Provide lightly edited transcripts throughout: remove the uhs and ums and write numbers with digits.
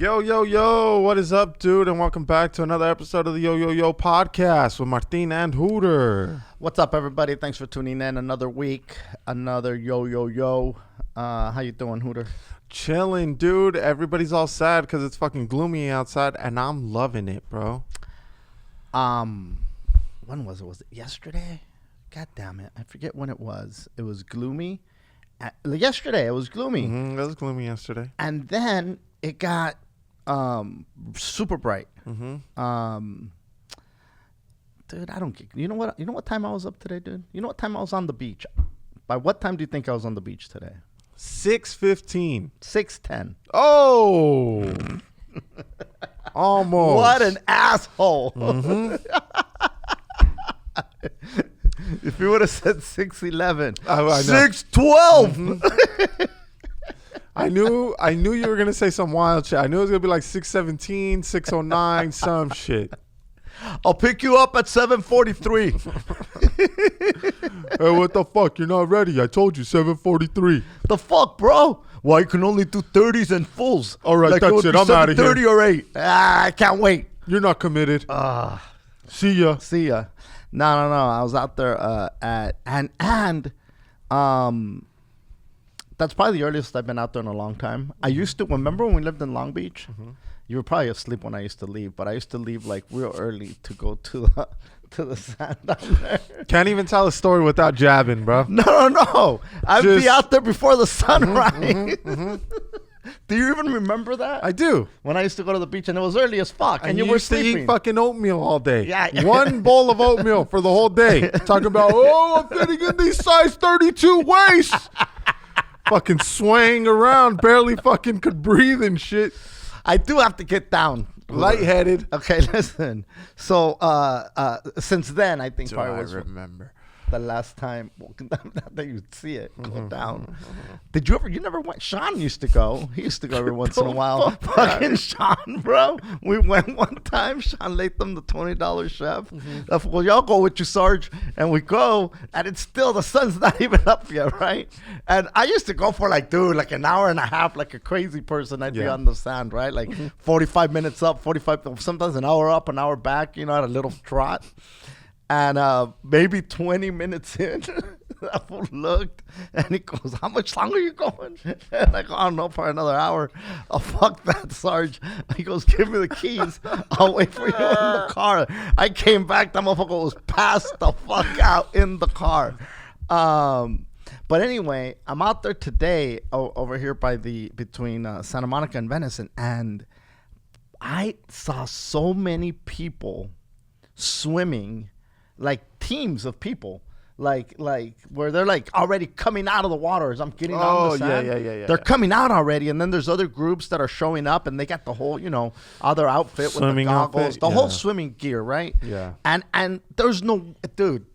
Yo, yo, yo, what is up, dude? And welcome back to another episode of the YoYoYo podcast with Martin and Hooter. What's up, everybody? Thanks for tuning in. Another week, another YoYoYo. How you doing, Hooter? Chilling, dude. Everybody's all sad because it's fucking gloomy outside, and I'm loving it, bro. When was it? Was it yesterday? God damn it. I forget when it was. It was gloomy. Yesterday, it was gloomy. It was gloomy yesterday. And then it got super bright. Mm-hmm. Dude, I don't get. You know what time I was up today, dude? You know what time I was on the beach? By what time do you think I was on the beach today? 6:15. 6:10. Oh. Almost. What an asshole. Mm-hmm. If you would have said 6:11, I know. 6:12. Mm-hmm. I knew you were gonna say some wild shit. I knew it was gonna be like 6:17, 6:09, some shit. I'll pick you up at 7:43. Hey, what the fuck? You're not ready. I told you 7:43. The fuck, bro? Well, you can only do 30s and fulls. All right, that's it. I'm out of here. 30 or 8. I can't wait. You're not committed. See ya. See ya. No. I was out there that's probably the earliest I've been out there in a long time. I used to, remember when we lived in Long Beach? Mm-hmm. You were probably asleep when I used to leave, but I used to leave like real early to go to the sand down there. Can't even tell a story without jabbing, bro. No. I'd be out there before the sunrise. Mm-hmm. Do you even remember that? I do. When I used to go to the beach and it was early as fuck, and you were used sleeping. to eat fucking oatmeal all day. Yeah. One bowl of oatmeal for the whole day. Talking about, I'm fitting in these size 32 waists. Fucking swaying around, barely fucking could breathe and shit. I do have to get down. Lightheaded. Okay, listen. So since then, I think probably was remember the last time that you'd see it go down. Did you ever? You never went? Sean used to go. He used to go every once in a while. Fucking Sean, bro. We went one time. Sean Latham, the $20 chef. Well, y'all go with you, Sarge. And we go, and it's still, the sun's not even up yet, right? And I used to go for like an hour and a half, like a crazy person. I'd be on the sand, right? Like 45 minutes up, 45, sometimes an hour up, an hour back, at a little trot. And maybe 20 minutes in, that fool looked, and he goes, how much longer are you going? And I go, I don't know, for another hour. Oh, fuck that, Sarge. He goes, give me the keys. I'll wait for you in the car. I came back, that motherfucker was passed the fuck out in the car. But anyway, I'm out there today over here between Santa Monica and Venice, and I saw so many people swimming, like teams of people, like where they're like already coming out of the water as I'm getting on the sand. Yeah. They're coming out already, and then there's other groups that are showing up, and they got the whole, other outfit Swimming with the goggles, outfit, the whole swimming gear, right? Yeah. And there's no, dude,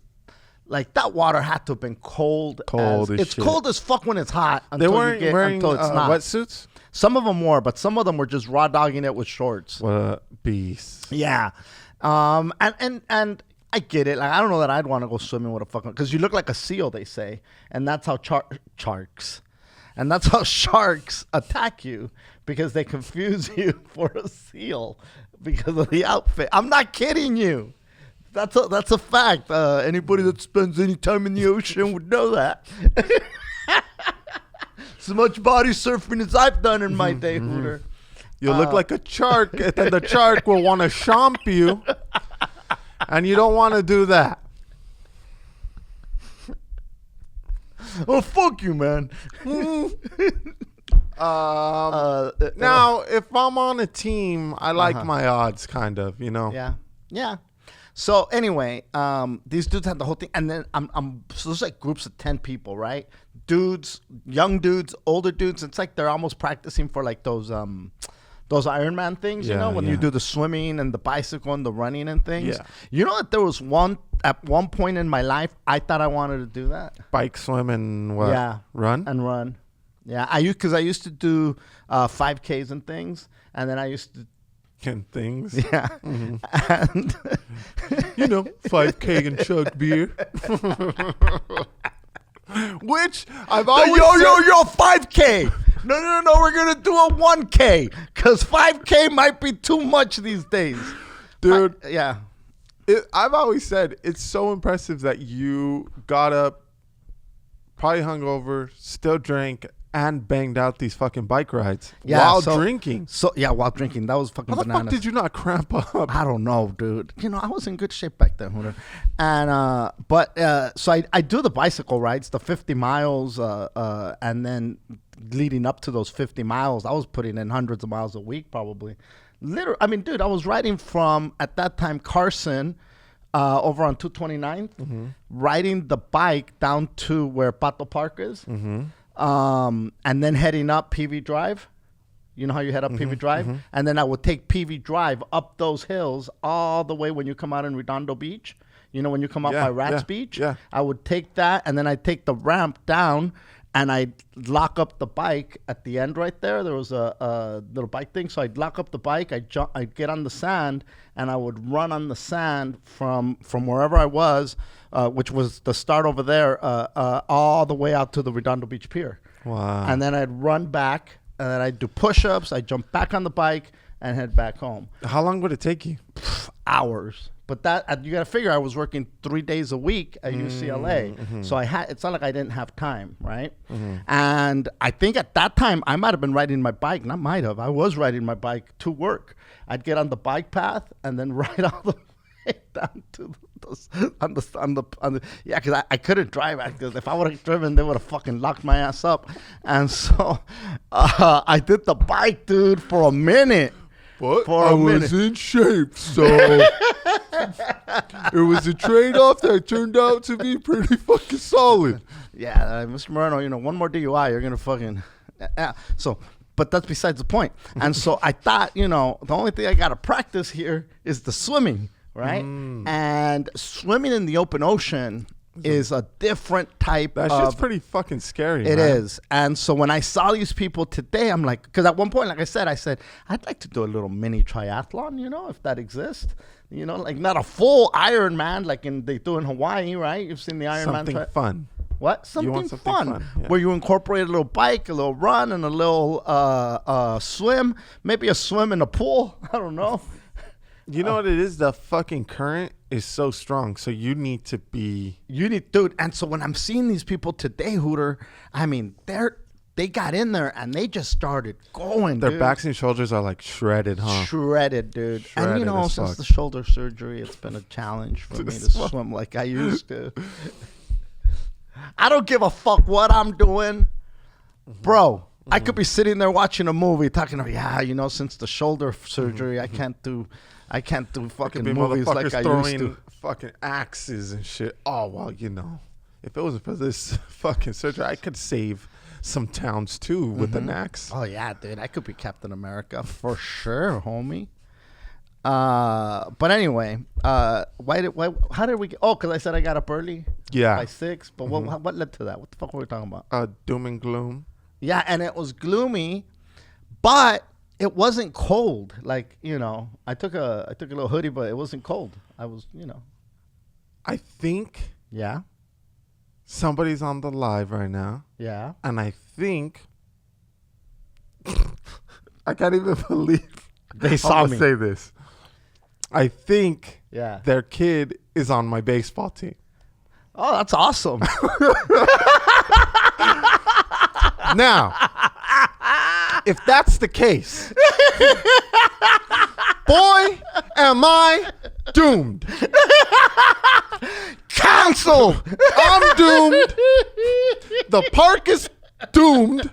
like that water had to have been cold. It's shit. cold as fuck when it's hot. They weren't wearing until it's not. wetsuits? Some of them were, but some of them were just raw dogging it with shorts. What beasts. Yeah. And I get it. Like, I don't know that I'd want to go swimming with a fucking, because you look like a seal, they say, and that's how sharks attack you, because they confuse you for a seal because of the outfit. I'm not kidding you. That's a fact. Anybody that spends any time in the ocean would know that. So much body surfing as I've done in my day, Hooter. You look like a shark, and then the shark will want to chomp you, and you don't want to do that. Oh, fuck you, man. Now, if I'm on a team, I like my odds, kind of, Yeah. So anyway, these dudes had the whole thing, and then so there's like groups of 10 people, right? Dudes, young dudes, older dudes. It's like they're almost practicing for like those Ironman things, when you do the swimming and the bicycle and the running and things. Yeah. You know that there was at one point in my life, I thought I wanted to do that. Bike, swim, and what? Yeah. Run? Yeah. Because I used to do 5Ks and things, and then I used to. And things. Yeah. Mm-hmm. And 5K and chug beer. Which I've always yo 5K. No, we're going to do a 1K because 5K might be too much these days. Dude. Yeah. I've always said it's so impressive that you got up, probably hungover, still drank, and banged out these fucking bike rides while drinking. While drinking. That was fucking How the bananas. fuck did you not cramp up? I don't know, dude. I was in good shape back then, Hooter. And so I do the bicycle rides, the 50 miles, and then leading up to those 50 miles, I was putting in hundreds of miles a week, probably. Literally, I mean, dude, I was riding from at that time Carson, over on 229th, riding the bike down to where Pato Park is. And then heading up PV Drive. You know how you head up PV Drive? And then I would take PV Drive up those hills all the way when you come out in Redondo Beach. You know, when you come up by Rats Beach? Yeah. I would take that, and then I'd take the ramp down, and I'd lock up the bike at the end right there. There was a little bike thing. So I'd lock up the bike. I'd get on the sand, and I would run on the sand from wherever I was, which was the start over there, all the way out to the Redondo Beach Pier. Wow. And then I'd run back, and then I'd do push-ups. I'd jump back on the bike and head back home. How long would it take you? Hours. But that you got to figure I was working 3 days a week at UCLA. So it's not like I didn't have time, right? And I think at that time I might have been riding my bike. Not might have. I was riding my bike to work. I'd get on the bike path and then ride all the way down to because I couldn't drive. Because if I would have driven, they would have fucking locked my ass up. And so I did the bike, dude, for a minute. But I was in shape, so it was a trade-off that turned out to be pretty fucking solid. Yeah, Mr. Moreno, one more DUI, you're going to fucking... But that's besides the point. And so I thought, the only thing I got to practice here is the swimming, right? And swimming in the open ocean is a different type of... That shit's pretty fucking scary, It man. is. And so when I saw these people today, I'm like... Because at one point, like I said, I'd like to do a little mini triathlon, if that exists. Like not a full Ironman like they do in Hawaii, right? You've seen the Ironman. Something fun. What? Something fun. Yeah. Where you incorporate a little bike, a little run, and a little swim. Maybe a swim in a pool. I don't know. You know what it is? The fucking current is so strong. So you need to be... Dude. And so when I'm seeing these people today, Hooter, I mean, they got in there and they just started going, Their dude. backs and shoulders are like shredded, huh? Shredded, dude. Shredded and since the shoulder surgery, it's been a challenge for me to swim like I used to. I don't give a fuck what I'm doing. Bro, I could be sitting there watching a movie talking about, since the shoulder surgery, I can't do fucking movies like I used to. Fucking axes and shit. Oh, well, if it wasn't for this fucking surgery, I could save some towns too with an axe. Oh yeah, dude, I could be Captain America for sure, homie. But anyway, how did we get? Oh, because I said I got up early. Yeah, by 6. But what led to that? What the fuck were we talking about? Doom and gloom. Yeah, and it was gloomy, but it wasn't cold. Like I took a little hoodie, but it wasn't cold. I was, I think. Yeah. Somebody's on the live right now. Yeah. And I think I can't even believe they saw me say this. I think their kid is on my baseball team. Oh, that's awesome. Now, if that's the case, boy, am I doomed. Cancel. I'm doomed. The park is doomed.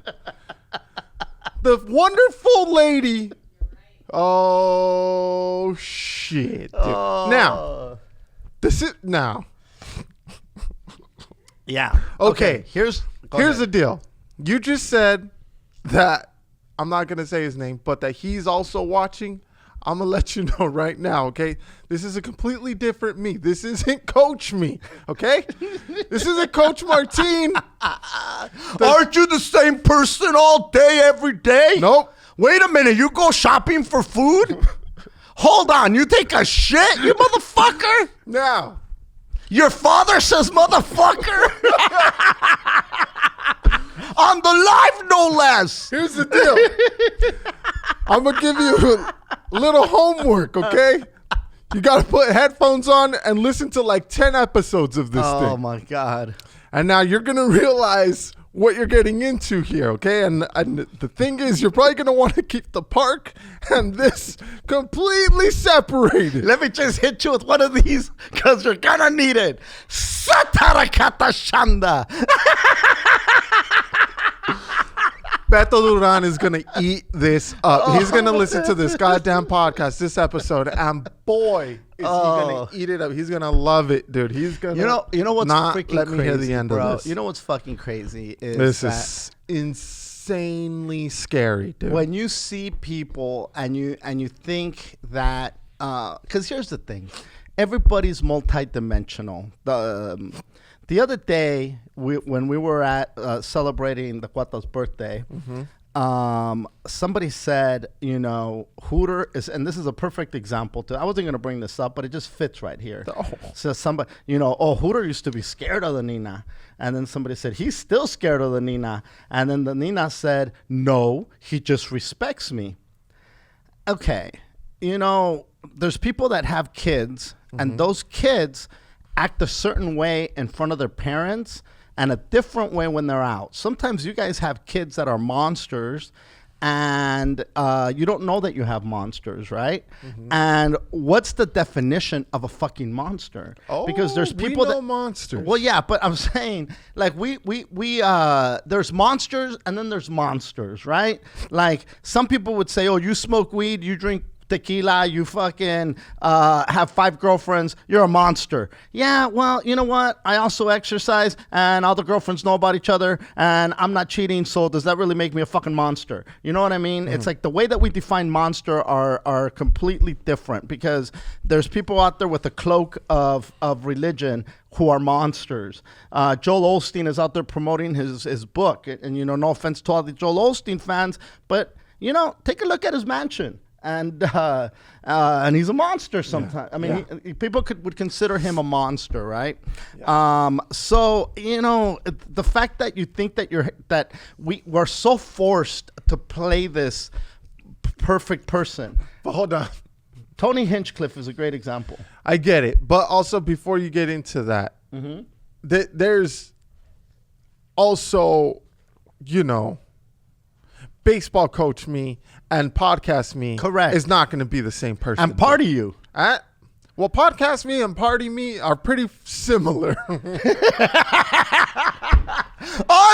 The wonderful lady. Oh, shit. Dude. Now, this is now. Yeah. Okay. Here's the deal. You just said that, I'm not going to say his name, but that he's also watching. I'm going to let you know right now, okay? This is a completely different me. This isn't Coach me, okay? This isn't Coach Martine. Aren't you the same person all day, every day? Nope. Wait a minute. You go shopping for food? Hold on. You take a shit, you motherfucker? Now. Your father says motherfucker? On the live, no less. Here's the deal. I'm going to give you a little homework, okay? You got to put headphones on and listen to like 10 episodes of this thing. Oh, my God. And now you're going to realize what you're getting into here, okay? And the thing is, you're probably going to want to keep the park and this completely separated. Let me just hit you with one of these because you're going to need it. Satarakata Shanda. Beto Duran is going to eat this up. He's going to listen to this goddamn podcast, this episode, and boy, is he going to eat it up. He's going to love it, dude. He's going to you know what's not freaking let me crazy, hear the end bro? of this. You know what's fucking crazy is This that is insanely scary, dude. when you see people and you think that because here's the thing, everybody's multidimensional. The other day, when we were at celebrating the Cuata's birthday, somebody said, Hooter is, and this is a perfect example. I wasn't going to bring this up, but it just fits right here. Oh. So somebody, Hooter used to be scared of the Nina. And then somebody said, he's still scared of the Nina. And then the Nina said, no, he just respects me. Okay, there's people that have kids, and those kids act a certain way in front of their parents and a different way when they're out. Sometimes you guys have kids that are monsters and you don't know that you have monsters, right? And what's the definition of a fucking monster? Because there's people we know that monsters. Well, yeah, but I'm saying like we there's monsters and then there's monsters, right? Like some people would say, oh, you smoke weed, you drink tequila, you fucking have 5 girlfriends, you're a monster. Yeah, well, you know what? I also exercise and all the girlfriends know about each other and I'm not cheating, so does that really make me a fucking monster? You know what I mean? It's like the way that we define monster are completely different because there's people out there with a cloak of religion who are monsters. Joel Osteen is out there promoting his book and no offense to all the Joel Osteen fans, but take a look at his mansion. And he's a monster sometimes. Yeah. I mean, people would consider him a monster, right? Yeah. So the fact that you think that we're so forced to play this perfect person. But hold on, Tony Hinchcliffe is a great example. I get it, but also before you get into that, there's also baseball coach me and podcast me correct is not going to be the same person. And party you. Well, podcast me and party me are pretty similar. I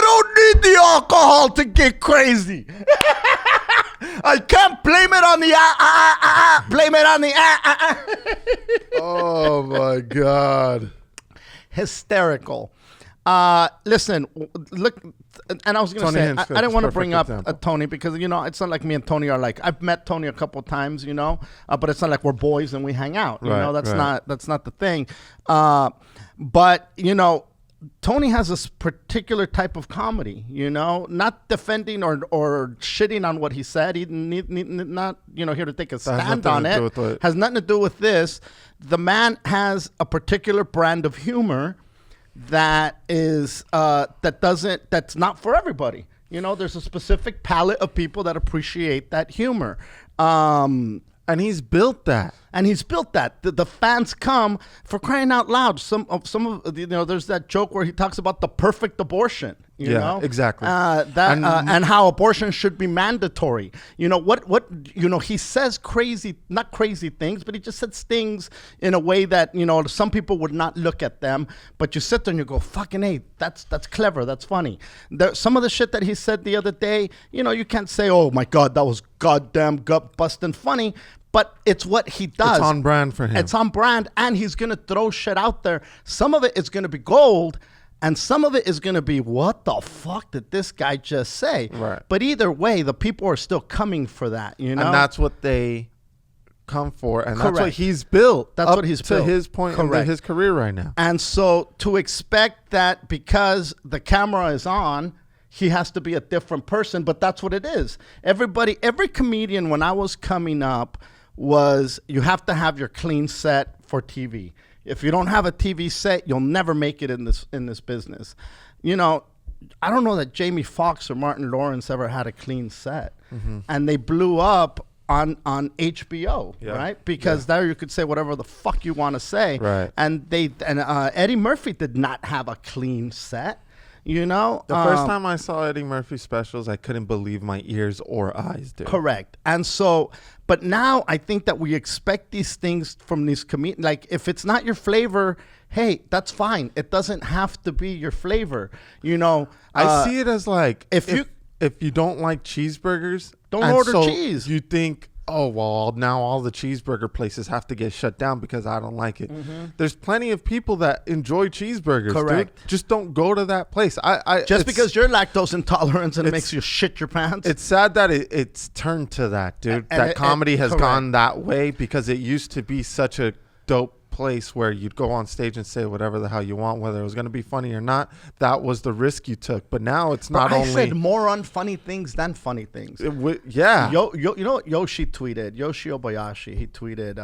don't need the alcohol to get crazy. I can't blame it on the blame it on the Oh my God. Hysterical. Listen, look, and I was going to say, I didn't want to bring up Tony because, it's not like me and Tony are like, I've met Tony a couple of times, but it's not like we're boys and we hang out. That's not the thing. But, Tony has this particular type of comedy, not defending or shitting on what he said. He's not, here to take a stand on it. Has nothing to do with this. The man has a particular brand of humor that is that's not for everybody. There's a specific palette of people that appreciate that humor. And he's built that. The fans come for crying out loud. Some of there's that joke where he talks about the perfect abortion. You know exactly. And how abortion should be mandatory. He says not crazy things, but he just says things in a way that some people would not look at them. But you sit there and you go, fucking hey, that's clever, that's funny. Some of the shit that he said the other day, you can't say, oh my God, that was goddamn gut busting funny. But it's what he does. It's on brand for him. It's on brand, and he's going to throw shit out there. Some of it is going to be gold, and some of it is going to be, what the fuck did this guy just say? Right. But either way, the people are still coming for that, And that's what they come for, and that's what he's built. That's what he's built. To his point in his career right now. And so to expect that because the camera is on, he has to be a different person, but that's what it is. Every comedian when I was coming up was you have to have your clean set for TV. If you don't have a TV set, you'll never make it in this business. I don't know that Jamie Foxx or Martin Lawrence ever had a clean set, Mm-hmm. and they blew up on HBO, right? Because there you could say whatever the fuck you want to say, Right. And Eddie Murphy did not have a clean set, you know. The first time I saw Eddie Murphy specials, I couldn't believe my ears or eyes, dude. Correct. And so, but now I think that we expect these things from these comedians. Like, if it's not your flavor, hey, that's fine. It doesn't have to be your flavor, you know. I see it as like if you don't like cheeseburgers, don't and order so cheese. You think, oh well, now all the cheeseburger places have to get shut down because I don't like it. Mm-hmm. There's plenty of people that enjoy cheeseburgers. Correct. Dude. Just don't go to that place. Just because you're lactose intolerant and it makes you shit your pants. It's sad that it's turned to that, dude. Comedy has gone that way because it used to be such a dope place where you'd go on stage and say whatever the hell you want, whether it was going to be funny or not. That was the risk you took. But now it's not only. I said more unfunny things than funny things. Yeah. You know what Yoshi tweeted? Yoshi Obayashi. He tweeted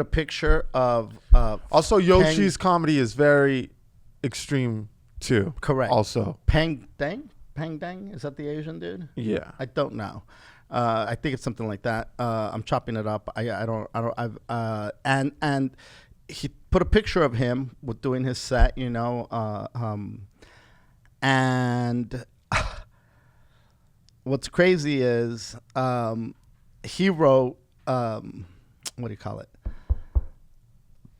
a picture of. Also, Yoshi's comedy is very extreme too. Correct. Also, Pang Dang. Is that the Asian dude? Yeah. I don't know. I think it's something like that. I'm chopping it up. And he put a picture of him with doing his set, you know, and what's crazy is he wrote what do you call it?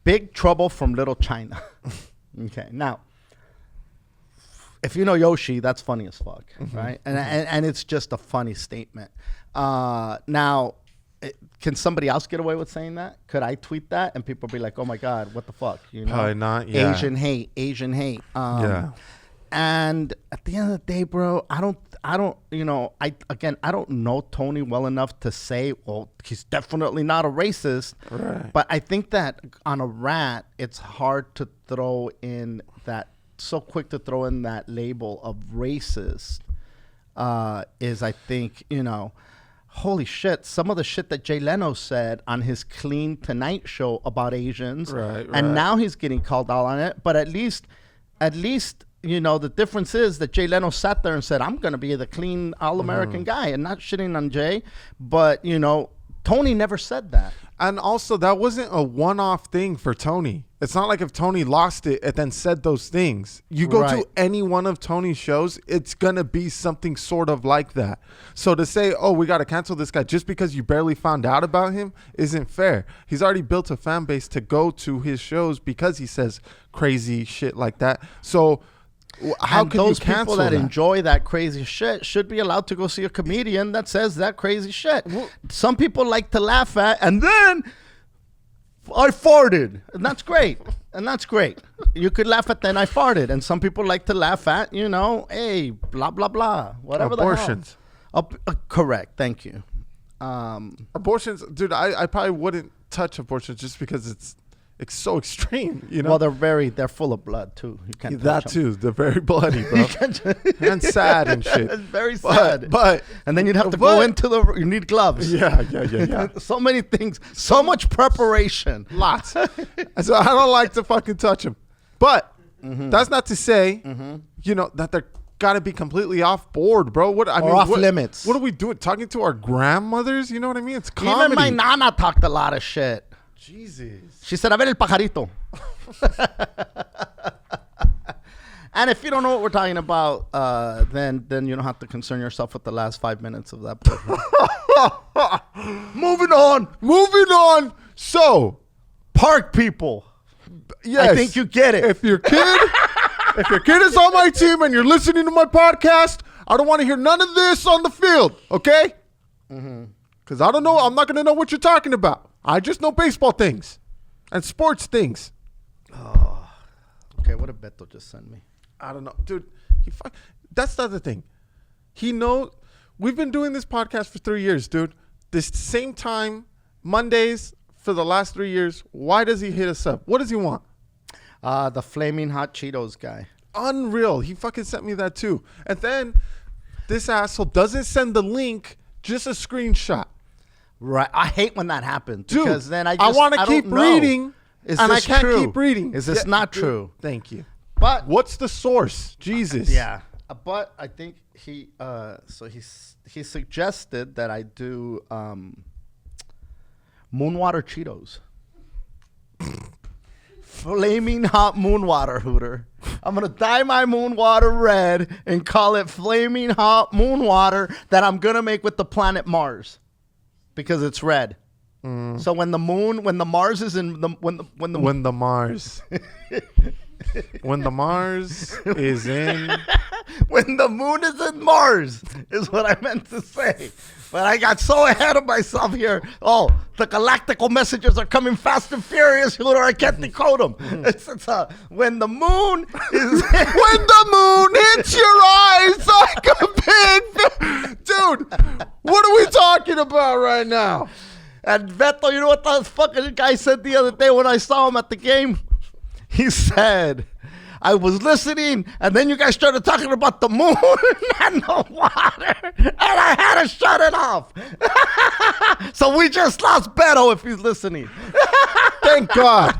Big Trouble from Little China. Okay, now. If you know Yoshi, that's funny as fuck, right? And it's just a funny statement. Now, can somebody else get away with saying that? Could I tweet that and people be like, "Oh my God, what the fuck?" You know, probably not. Yeah. Asian hate. Yeah. And at the end of the day, bro, I don't. You know, I don't know Tony well enough to say, well, he's definitely not a racist. Right. But I think that on a rant, it's hard to throw in that. So quick to throw in that label of racist is, I think, you know, holy shit, some of the shit that Jay Leno said on his Clean Tonight show about Asians, and now he's getting called out on it. But at least, you know, the difference is that Jay Leno sat there and said, I'm going to be the clean all-American guy, and not shitting on Jay. But, you know, Tony never said that. And also, that wasn't a one-off thing for Tony. It's not like if Tony lost it and then said those things. You go to any one of Tony's shows, it's going to be something sort of like that. So to say, oh, we got to cancel this guy just because you barely found out about him isn't fair. He's already built a fan base to go to his shows because he says crazy shit like that. So how can you cancel that? Those people that enjoy that crazy shit should be allowed to go see a comedian that says that crazy shit. Some people like to laugh at, and then I farted, and that's great. You could laugh at then I farted, and some people like to laugh at, you know, hey, blah blah blah, whatever. Abortions. The hell. Correct. Thank you. Abortions, dude. I probably wouldn't touch abortions just because it's so extreme, you know. Well, they're full of blood too. You can't touch them. Too. They're very bloody, bro, and sad and shit. It's very sad. But and then you'd have to go into you need gloves. Yeah. So many things, so much preparation. Lots. So I don't like to fucking touch them. But that's not to say, you know, that they're gotta be completely off board, bro. Off limits. What are we doing? Talking to our grandmothers? You know what I mean? It's comedy. Even my nana talked a lot of shit. Jesus. She said, a ver el pajarito. And if you don't know what we're talking about, then you don't have to concern yourself with the last 5 minutes of that program. Moving on. So, park people. Yes. I think you get it. If your kid is on my team and you're listening to my podcast, I don't want to hear none of this on the field, okay? Because I don't know. I'm not going to know what you're talking about. I just know baseball things and sports things. Oh, okay. What did Beto just send me? I don't know, dude. That's the other thing. He knows we've been doing this podcast for 3 years, dude. This same time, Mondays for the last 3 years. Why does he hit us up? What does he want? The flaming hot Cheetos guy. Unreal. He fucking sent me that too. And then this asshole doesn't send the link, just a screenshot. Right. I hate when that happens. Dude, because then I want to keep reading, and I can't keep reading. Is this not true? Thank you. But what's the source? Jesus. yeah, but I think he suggested that I do Moonwater Cheetos. Flaming hot moon water, Hooter. I'm going to dye my moon water red and call it flaming hot moon water that I'm going to make with the planet Mars because it's red. So when the Mars is in the when the Mars is in when the moon is in Mars is what I meant to say. But I got so ahead of myself here. Oh, the galactical messages are coming fast and furious, Hooter. I can't decode them. It's when the moon is when the moon hits your eyes like a big dude. What are we talking about right now? And Beto, you know what the fucking guy said the other day when I saw him at the game? He said, I was listening, and then you guys started talking about the moon and the water, and I had to shut it off. So we just lost Beto if he's listening. Thank God.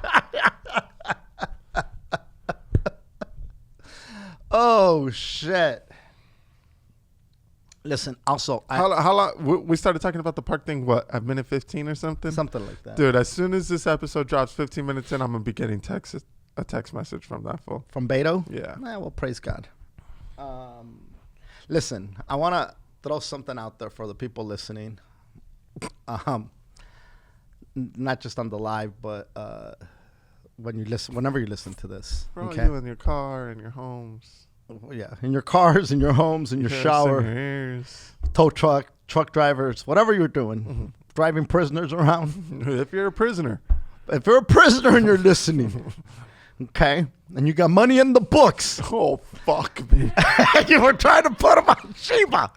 Oh, shit. Listen, also, how long? We started talking about the park thing, what, at minute 15 or something? Something like that. Dude, as soon as this episode drops 15 minutes in, I'm going to be getting a text message from that fool. From Beto? Yeah. Well, praise God. Listen, I want to throw something out there for the people listening. Not just on the live, but whenever you listen to this. Bro, okay? you in your car, in your homes. Yeah, in your cars, in your homes, in your shower, tow truck drivers, whatever you're doing, driving prisoners around. If you're a prisoner. If you're a prisoner and you're listening, okay, and you got money in the books. Oh, fuck me. You were trying to put them on Sheba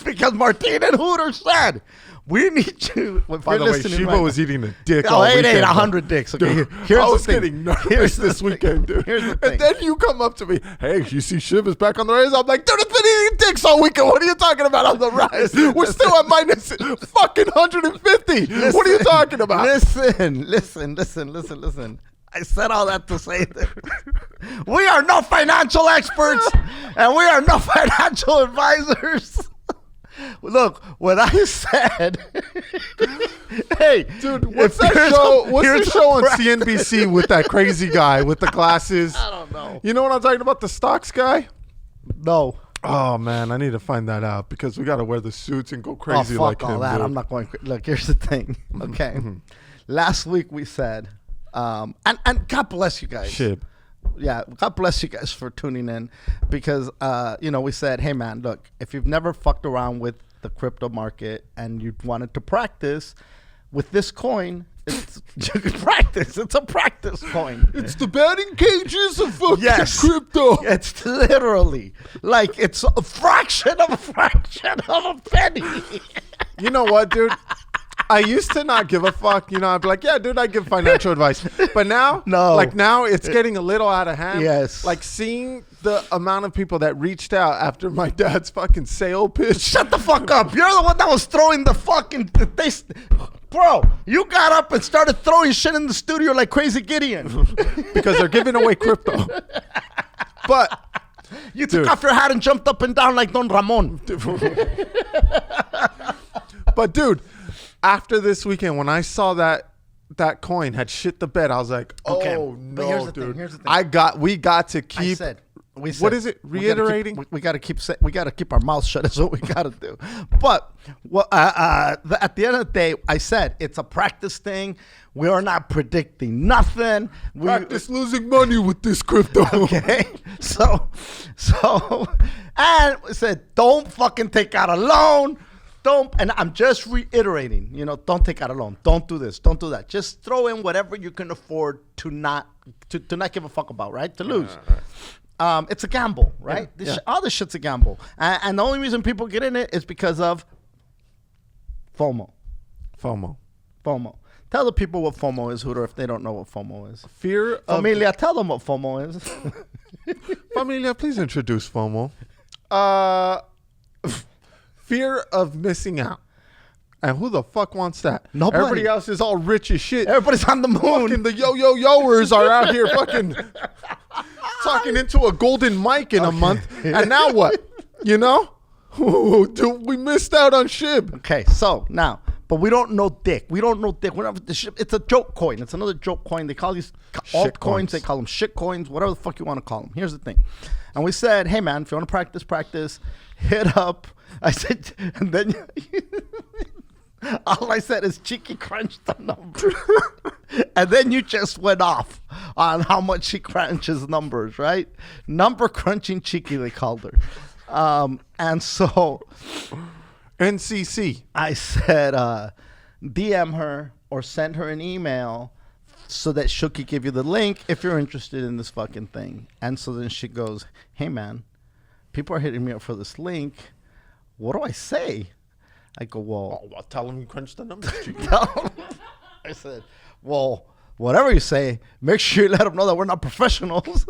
because Martin and Hooter said, we need you. By the way, Sheba was eating a dick all weekend. Weekend. 100 dicks. Okay, dude, here's I was the thing. getting nervous this weekend, dude. Here's the thing. And then you come up to me, hey, you see Shiba's back on the rise? I'm like, dude, it's been eating dicks all weekend. What are you talking about on the rise? We're still at minus fucking 150. What are you talking about? Listen. I said all that to say that we are no financial experts and we are no financial advisors. Look, what I said, hey, dude, what's that show? What's the show on CNBC with that crazy guy with the glasses? I don't know. You know what I'm talking about? The stocks guy? No. Oh man, I need to find that out because we got to wear the suits and go crazy like him. All that. Dude. I'm not going. Look, here's the thing. Okay, last week we said, and God bless you guys. Shit. Yeah, God bless you guys for tuning in because, we said, hey, man, look, if you've never fucked around with the crypto market and you wanted to practice with this coin, you can practice. It's a practice coin. It's the batting cages of fucking crypto. It's literally like it's a fraction of a penny. You know what, dude? I used to not give a fuck, I'd be like, yeah, dude, I give financial advice. But now, now it's getting a little out of hand. Yes. Like seeing the amount of people that reached out after my dad's fucking sale pitch. Shut the fuck up. You're the one that was throwing the fucking... Bro, you got up and started throwing shit in the studio like Crazy Gideon. Because they're giving away crypto. But... You took off your hat and jumped up and down like Don Ramon. But, dude... After this weekend, when I saw that coin had shit the bed, I was like, "Oh no, dude! Here's the thing. We got to keep." We said, what is it? Reiterating. We got to keep our mouths shut. Is what we got to do. But at the end of the day, I said it's a practice thing. We are not predicting nothing. Practice losing money with this crypto. Okay, so, and we said, don't fucking take out a loan. And I'm just reiterating, don't take out a loan. Don't do this. Don't do that. Just throw in whatever you can afford to not give a fuck about, right? To lose. It's a gamble, right? All this shit's a gamble. And the only reason people get in it is because of FOMO. Tell the people what FOMO is, Hooter, if they don't know what FOMO is. Fear of... Familia, tell them what FOMO is. Familia, please introduce FOMO. Fear of missing out. And who the fuck wants that? Nobody. Everybody else is all rich as shit. Everybody's on the moon. Fucking the YoYoYoers are out here fucking talking into a golden mic in a month, and now what? You know? Dude, we missed out on SHIB. Okay, so now, but we don't know dick. We don't know dick. It's a joke coin. It's another joke coin. They call these altcoins. They call them shit coins, whatever the fuck you want to call them. Here's the thing. And we said, hey, man, if you want to practice, hit up. I said, and then all I said is Cheeky crunched the number. And then you just went off on how much she crunches numbers, right? Number crunching Cheeky, they called her. And so NCC. I said, DM her or send her an email so that she could give you the link if you're interested in this fucking thing. And so then she goes, hey, man, people are hitting me up for this link. What do I say? I go, well, tell them you crunched the numbers. I said, well, whatever you say, make sure you let them know that we're not professionals.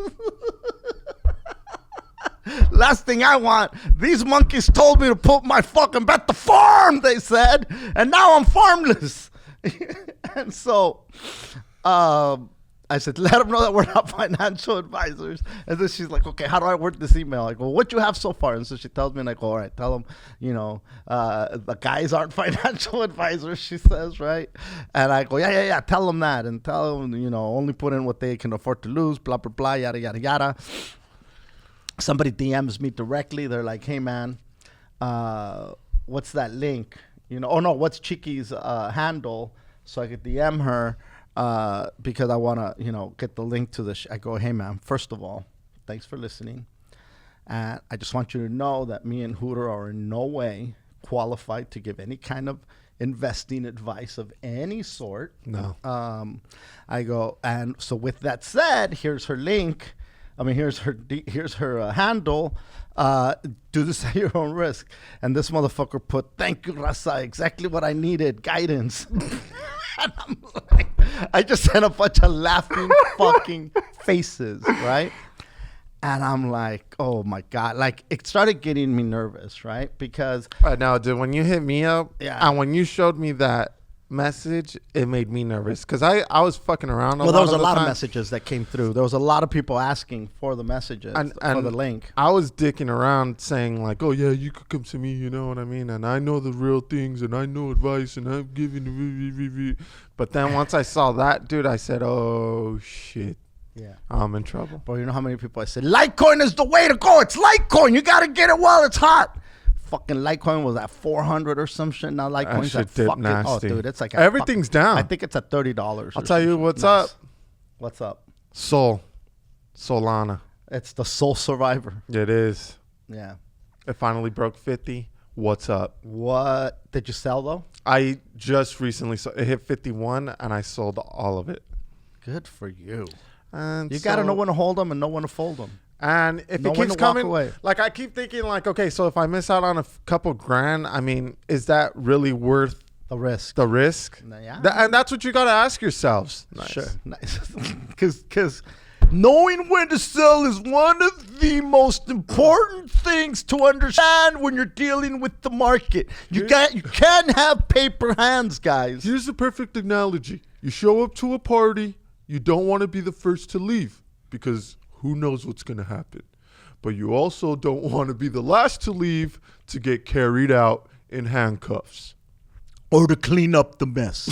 Last thing I want, these monkeys told me to put my fucking bet to farm, they said, and now I'm farmless. And so I said, let them know that we're not financial advisors. And then she's like, okay, how do I work this email? I go, what you have so far? And so she tells me, and I go, all right, tell them, the guys aren't financial advisors, she says, right? And I go, yeah, tell them that. And tell them, only put in what they can afford to lose, blah, blah, blah, yada, yada, yada. Somebody DMs me directly. They're like, hey, man, what's that link? What's Cheeky's handle? So I could DM her because I want to, get the link to the I go, hey, man, first of all, thanks for listening. And I just want you to know that me and Hooter are in no way qualified to give any kind of investing advice of any sort. No. I go, and so with that said, here's her link. Here's her handle. Do this at your own risk. And this motherfucker put, thank you, Raza, exactly what I needed, guidance. And I'm like, I just sent a bunch of laughing fucking faces, right? And I'm like, oh my God. Like, it started getting me nervous, right? Because now, dude, when you hit me up, and when you showed me that message, it made me nervous because I was fucking around there was a lot of messages that came through. There was a lot of people asking for the messages, for the link. I was dicking around saying like, oh yeah, you could come to me, you know what I mean, and I know the real things and I know advice and I'm giving the but then once I saw that, dude, I said, oh shit, yeah, I'm in trouble. Bro, you know how many people I said Litecoin is the way to go. It's Litecoin, you gotta get it while it's hot. Fucking Litecoin was at 400 or some shit. Now Litecoin's at fucking nasty. Oh, dude, it's like everything's down. I think it's at $30. I'll tell you what's up. What's up? Solana. It's the Soul Survivor. It is. Yeah. It finally broke 50. What's up? What did you sell though? I just recently saw it hit 51, and I sold all of it. Good for you. And you got to know when to hold them and know when to fold them. And if it keeps coming, like I keep thinking, like, okay, so if I miss out on a couple grand, I mean, is that really worth the risk? The risk? Yeah. And that's what you got to ask yourselves. Nice. Sure. Nice. Because knowing when to sell is one of the most important things to understand when you're dealing with the market. You can't have paper hands, guys. Here's the perfect analogy. You show up to a party, you don't want to be the first to leave because who knows what's going to happen. But you also don't want to be the last to leave to get carried out in handcuffs. Or to clean up the mess.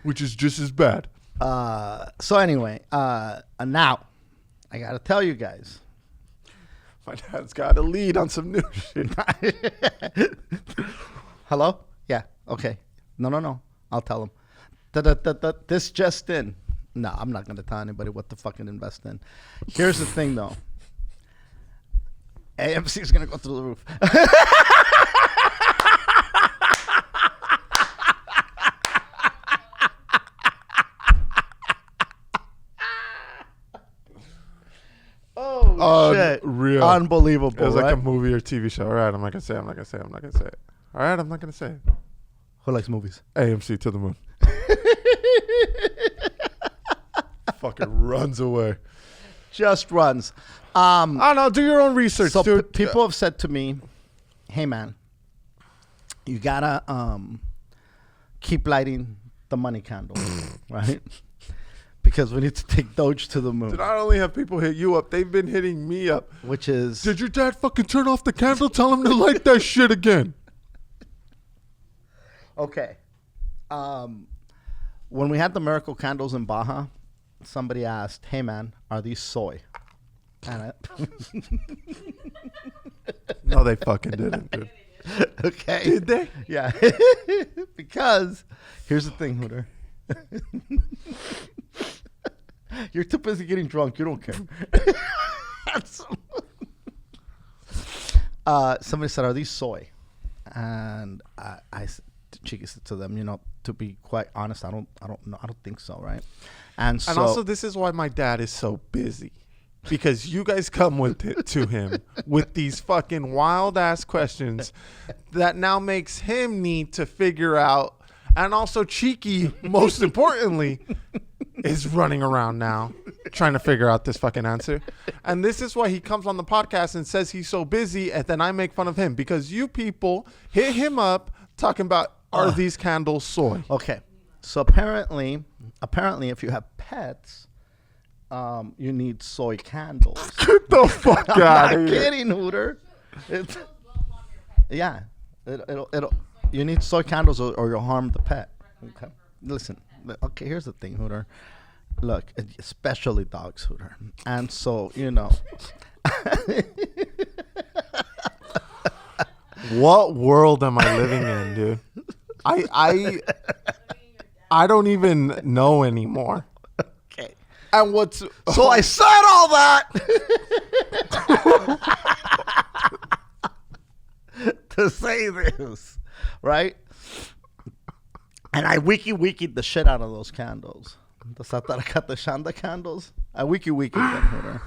Which is just as bad. So anyway, now, I got to tell you guys. My dad's got a lead on some new shit. Hello? Yeah, okay. No. I'll tell him. This just in. No, I'm not going to tell anybody what to fucking invest in. Here's the thing, though. AMC is going to go through the roof. Oh, shit. Real. Unbelievable, It was right? like a movie or TV show. All right, I'm not going to say it. All right, I'm not going to say it. Who likes movies? AMC to the moon. Fucking runs away. Just runs. I don't know. Do your own research, So dude. people have said to me, hey, man, you got to keep lighting the money candle, right? because we need to take Doge to the moon. Did not only have people hit you up, they've been hitting me up. Which is... Did your dad fucking turn off the candle? Tell him to light that shit again. Okay. When we had the miracle candles in Baja, somebody asked, hey, man, are these soy? And No, they fucking didn't, dude. Okay. Did they? Yeah. Because here's the thing, Hooter. You're too busy getting drunk. You don't care. Somebody said, "Are these soy?" And Cheeky said to them, to be quite honest, I don't know. I don't think so, right? And also, this is why my dad is so busy. Because you guys come with it to him with these fucking wild ass questions that now makes him need to figure out. And also Cheeky, most importantly, is running around now trying to figure out this fucking answer. And this is why he comes on the podcast and says he's so busy, and then I make fun of him because you people hit him up talking about, are these candles soy? Okay. So apparently if you have pets, you need soy candles. Get the fuck out of I'm here. not kidding, Hooter. It'll you need soy candles or you'll harm the pet. Okay. Listen. Okay, here's the thing, Hooter. Look, especially dogs, Hooter. And so, What world am I living in, dude? I don't even know anymore. Okay. And what's So I said all that to say this, right? And I wiki'd the shit out of those candles. The Sataracata Shanda candles. I wiki'd them, Hooter.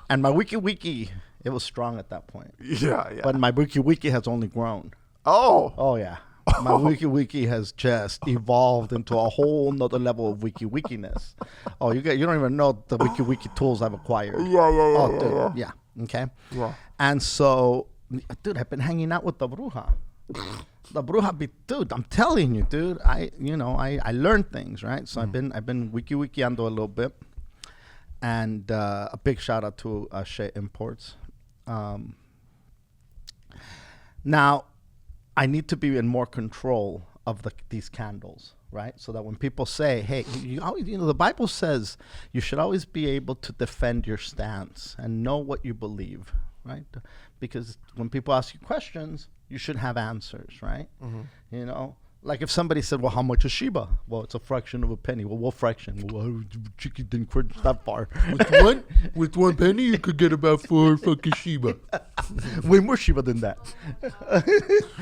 And my wiki, it was strong at that point. Yeah. But my wiki has only grown. Oh Yeah. My wiki has just evolved into a whole nother level of wiki-ness. Oh, you don't even know the wiki tools I've acquired. Yeah. Okay. Yeah. And so, dude, I've been hanging out with the bruja. The bruja, dude, I'm telling you, dude. I learned things, right? So I've been wiki-ando a little bit, and a big shout out to Shea Imports. Now, I need to be in more control of these candles, right? So that when people say, hey, the Bible says you should always be able to defend your stance and know what you believe, right? Because when people ask you questions, you should have answers, right? Mm-hmm. Like if somebody said, well, how much is Sheba? Well, it's a fraction of a penny. Well, what fraction? Well, Chicky didn't crunch that far. With one penny, you could get about 4 fucking Sheba. Way more Sheba than that.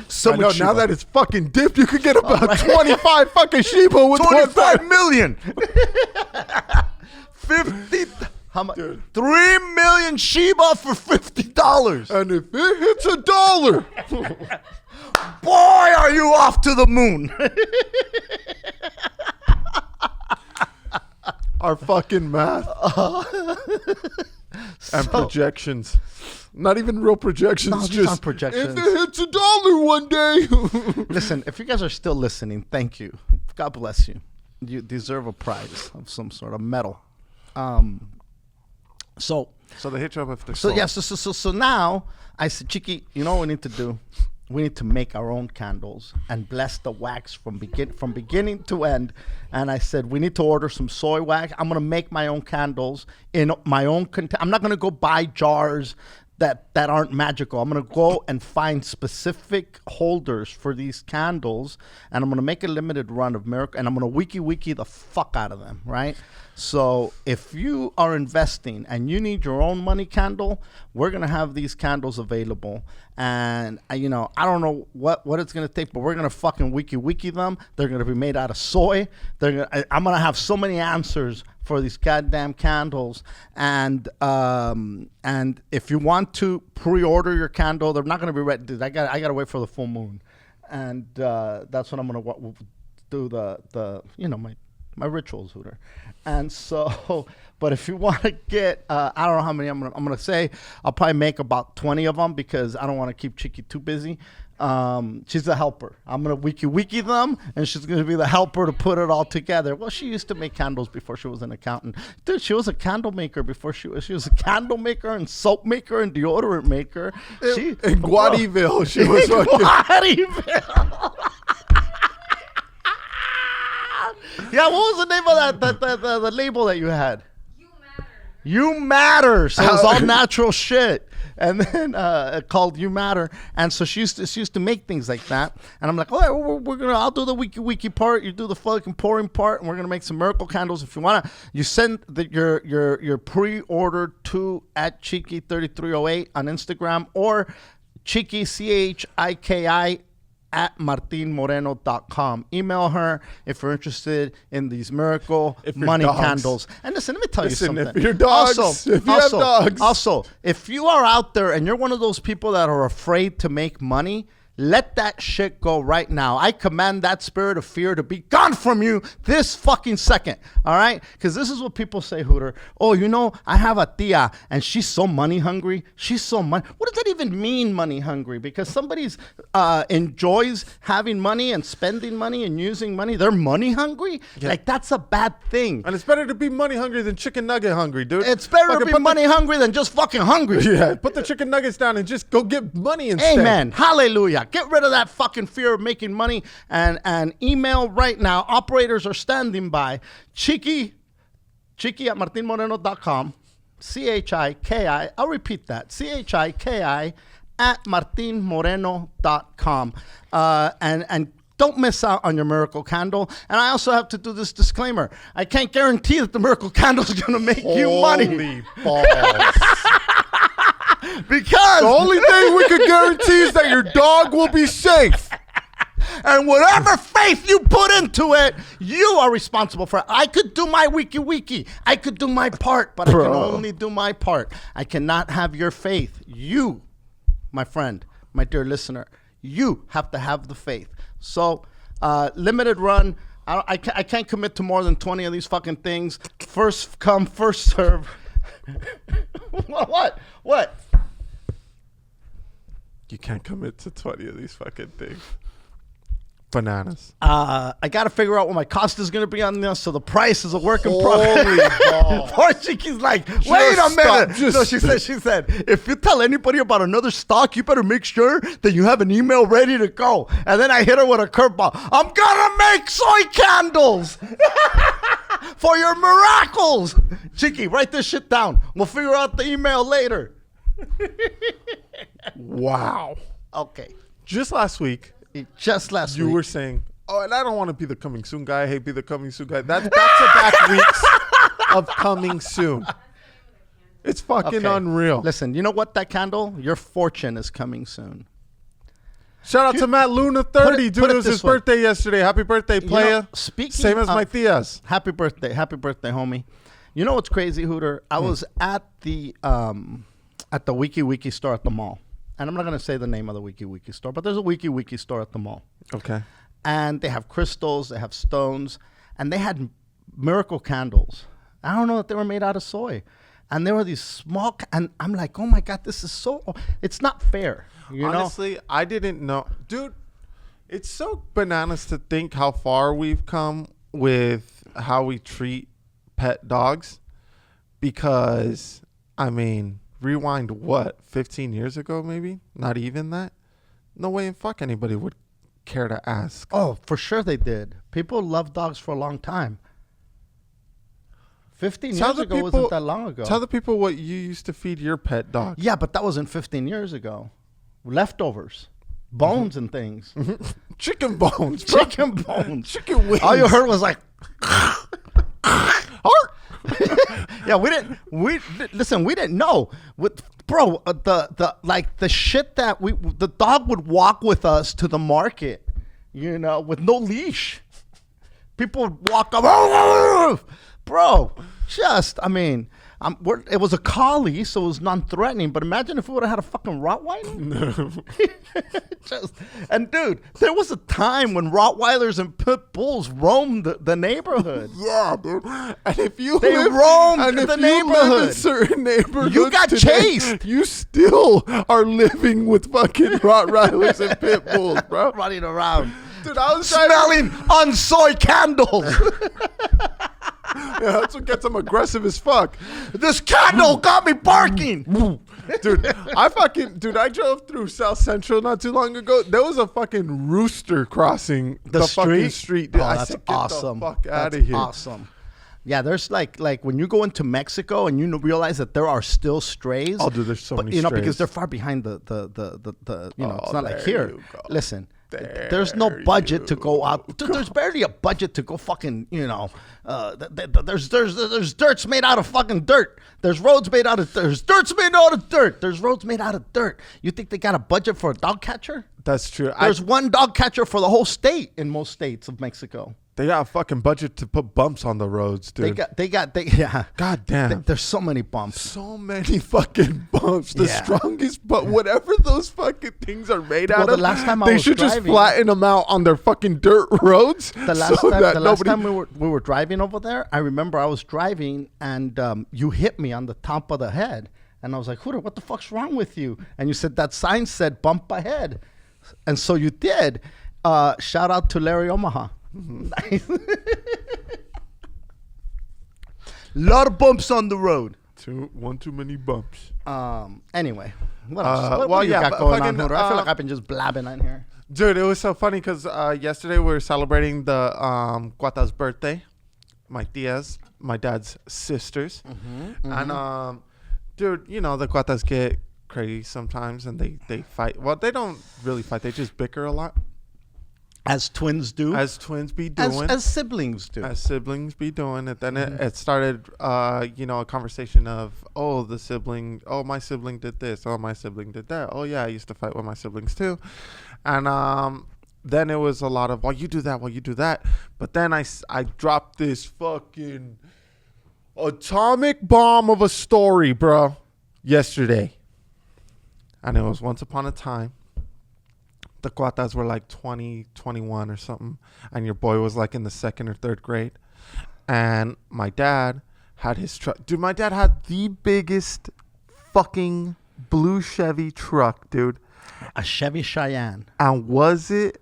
So now that it's fucking dipped, you could get about 25 fucking Sheba with 25 million. 50. How much? 3 million Sheba for $50. And if it hits $1, boy, are you off to the moon. our fucking math and projections. Not even real projections. No, just not projections. If it hits $1 one day. Listen, if you guys are still listening, thank you. God bless you. You deserve a prize of some sort of medal. So they hit you up if they're So so now I said, Chicky, you know what we need to do? We need to make our own candles and bless the wax from beginning to end. And I said, we need to order some soy wax. I'm gonna make my own candles in my own I'm not gonna go buy jars that aren't magical. I'm gonna go and find specific holders for these candles, and I'm gonna make a limited run of miracle, and I'm gonna wiki the fuck out of them, right? So if you are investing and you need your own money candle, we're gonna have these candles available. And I don't know what it's gonna take, but we're gonna fucking wiki them. They're gonna be made out of soy. I'm gonna have so many answers for these goddamn candles. And if you want to pre-order your candle, they're not gonna be ready. Dude, I gotta wait for the full moon, and that's when I'm gonna do the my rituals, Hooter. And so But if you want to get, I don't know how many I'm gonna say. I'll probably make about 20 of them because I don't want to keep Chicky too busy. She's a helper. I'm gonna wiki them, and she's gonna be the helper to put it all together. Well, she used to make candles before she was an accountant. Dude, she was a candle maker before she was a candle maker and soap maker and deodorant maker. In Guadiville, she was fucking. Guadiville. Yeah, what was the name of that the label that you had? You Matter. So it's all natural shit. And then called You Matter. And so she used to make things like that. And I'm like, all right, I'll do the wiki part. You do the fucking pouring part, and we're gonna make some miracle candles. If you wanna, you send your pre-order to @Cheeky3308 on Instagram or Cheeky CHIKI at martinmoreno.com. Email her if you're interested in these miracle money candles. And listen, let me tell you something. If you're dogs, if you have dogs. Also, if you are out there and you're one of those people that are afraid to make money, let that shit go right now. I command that spirit of fear to be gone from you this fucking second. All right? Because this is what people say, Hooter. Oh, you know, I have a tia and she's so money hungry. She's so money. What does that even mean, money hungry? Because somebody's enjoys having money and spending money and using money. They're money hungry? Yeah. Like, that's a bad thing. And it's better to be money hungry than chicken nugget hungry, dude. It's better to be money hungry than just fucking hungry. Yeah, put the chicken nuggets down and just go get money instead. Amen. Hallelujah. Get rid of that fucking fear of making money and email right now. Operators are standing by. Cheeky at martinmoreno.com. CHIKI. I'll repeat that. CHIKI at martinmoreno.com. And don't miss out on your miracle candle. And I also have to do this disclaimer. I can't guarantee that the miracle candle is going to make you money. Holy balls. Because the only thing we can guarantee is that your dog will be safe. And whatever faith you put into it, you are responsible for it. I could do my wiki. I could do my part, but I can only do my part. I cannot have your faith. You, my friend, my dear listener, you have to have the faith. So, limited run. I can't commit to more than 20 of these fucking things. First come, first serve. What? You can't commit to 20 of these fucking things. Bananas. I got to figure out what my cost is going to be on this, so the price is a work in progress. Poor Chiqui's like, wait a minute. No, she said, if you tell anybody about another stock, you better make sure that you have an email ready to go. And then I hit her with a curveball. I'm going to make soy candles for your miracles. Chiqui, write this shit down. We'll figure out the email later. Wow. Okay. Just last week, you were saying, oh, and I don't want to be the coming soon guy. I hate be the coming soon guy. That's back-to-back weeks of coming soon. It's fucking unreal. Listen, you know what, that candle? Your fortune is coming soon. Shout out to Matt Luna 30. Dude, it was his birthday yesterday. Happy birthday, playa. Same as my tias. Happy birthday, homie. You know what's crazy, Hooter? I was at the Wiki store at the mall. And I'm not going to say the name of the Wiki store, but there's a Wiki store at the mall. Okay. And they have crystals, they have stones, and they had miracle candles. I don't know that they were made out of soy. And there were these small, and I'm like, oh my God, this is it's not fair. Honestly, I didn't know. Dude, it's so bananas to think how far we've come with how we treat pet dogs. Because, I mean, rewind 15 years ago maybe? Not even that? No way in fuck anybody would care to ask. Oh, for sure they did. People loved dogs for a long time. 15 years ago wasn't that long ago. Tell the people what you used to feed your pet dog. Yeah, but that wasn't 15 years ago. Leftovers. Bones and things. Chicken bones. Bro. Chicken bones. Chicken wings. All you heard was like... Yeah, we didn't know. The shit that the dog would walk with us to the market, with no leash. People would walk up, bro. It was a collie, so it was non-threatening. But imagine if we would have had a fucking Rottweiler. And dude, there was a time when Rottweilers and pit bulls roamed the neighborhood. Yeah, dude. And if you They live, roamed and if the you live in neighborhood. certain neighborhoods, You got today, chased. You still are living with fucking Rottweilers and pit bulls, bro. Running around, Dude, I was trying smelling unsoy candles. Yeah, that's what gets them aggressive as fuck. This candle got me barking. Dude, I drove through South Central not too long ago. There was a fucking rooster crossing the fucking street. Dude, Oh, I that's said, get awesome. the fuck out That's of here. awesome. Yeah, there's like when you go into Mexico and you realize that there are still strays. Oh, dude, there's so many because strays. they're far behind the it's not like there here. you go. Listen, there's no budget to go out. Dude, there's barely a budget to go fucking, there's dirts made out of fucking dirt. There's roads made out of there's dirts made out of dirt. There's roads made out of dirt. You think they got a budget for a dog catcher? That's true. There's one dog catcher for the whole state in most states of Mexico. They got a fucking budget to put bumps on the roads, dude. Yeah. God damn. There's so many bumps. So many fucking bumps. The Yeah. strongest, but whatever those fucking things are made out the of, last time I they was should just driving- flatten them out on their fucking dirt roads. The last so time, that the last nobody- time we were driving over there, I remember I was driving and you hit me on the top of the head, and I was like, "Hooter, what the fuck's wrong with you?" And you said that sign said "bump ahead," and so you did. Shout out to Larry Omaha. Nice. Lot of bumps on the road. One too many bumps. Anyway, what else? What well, do you yeah, got going fucking, on, Hooter? I feel like I've been just blabbing on here. Dude, it was so funny because yesterday we were celebrating the Cuata's birthday. My tias, my dad's sisters. And, dude, the Cuatas get crazy sometimes and they fight. Well, they don't really fight. They just bicker a lot. As twins do. As twins be doing. As siblings do. As siblings be doing it. Then it started, a conversation of, my sibling did this. Oh, my sibling did that. Oh, yeah, I used to fight with my siblings too. And then it was a lot of, well, you do that. But then I dropped this fucking atomic bomb of a story, bro, yesterday. And it was once upon a time. The Cuatas were like 20, 21 or something. And your boy was like in the 2nd or 3rd grade. And my dad had his truck. Dude, my dad had the biggest fucking blue Chevy truck, dude. A Chevy Cheyenne. And was it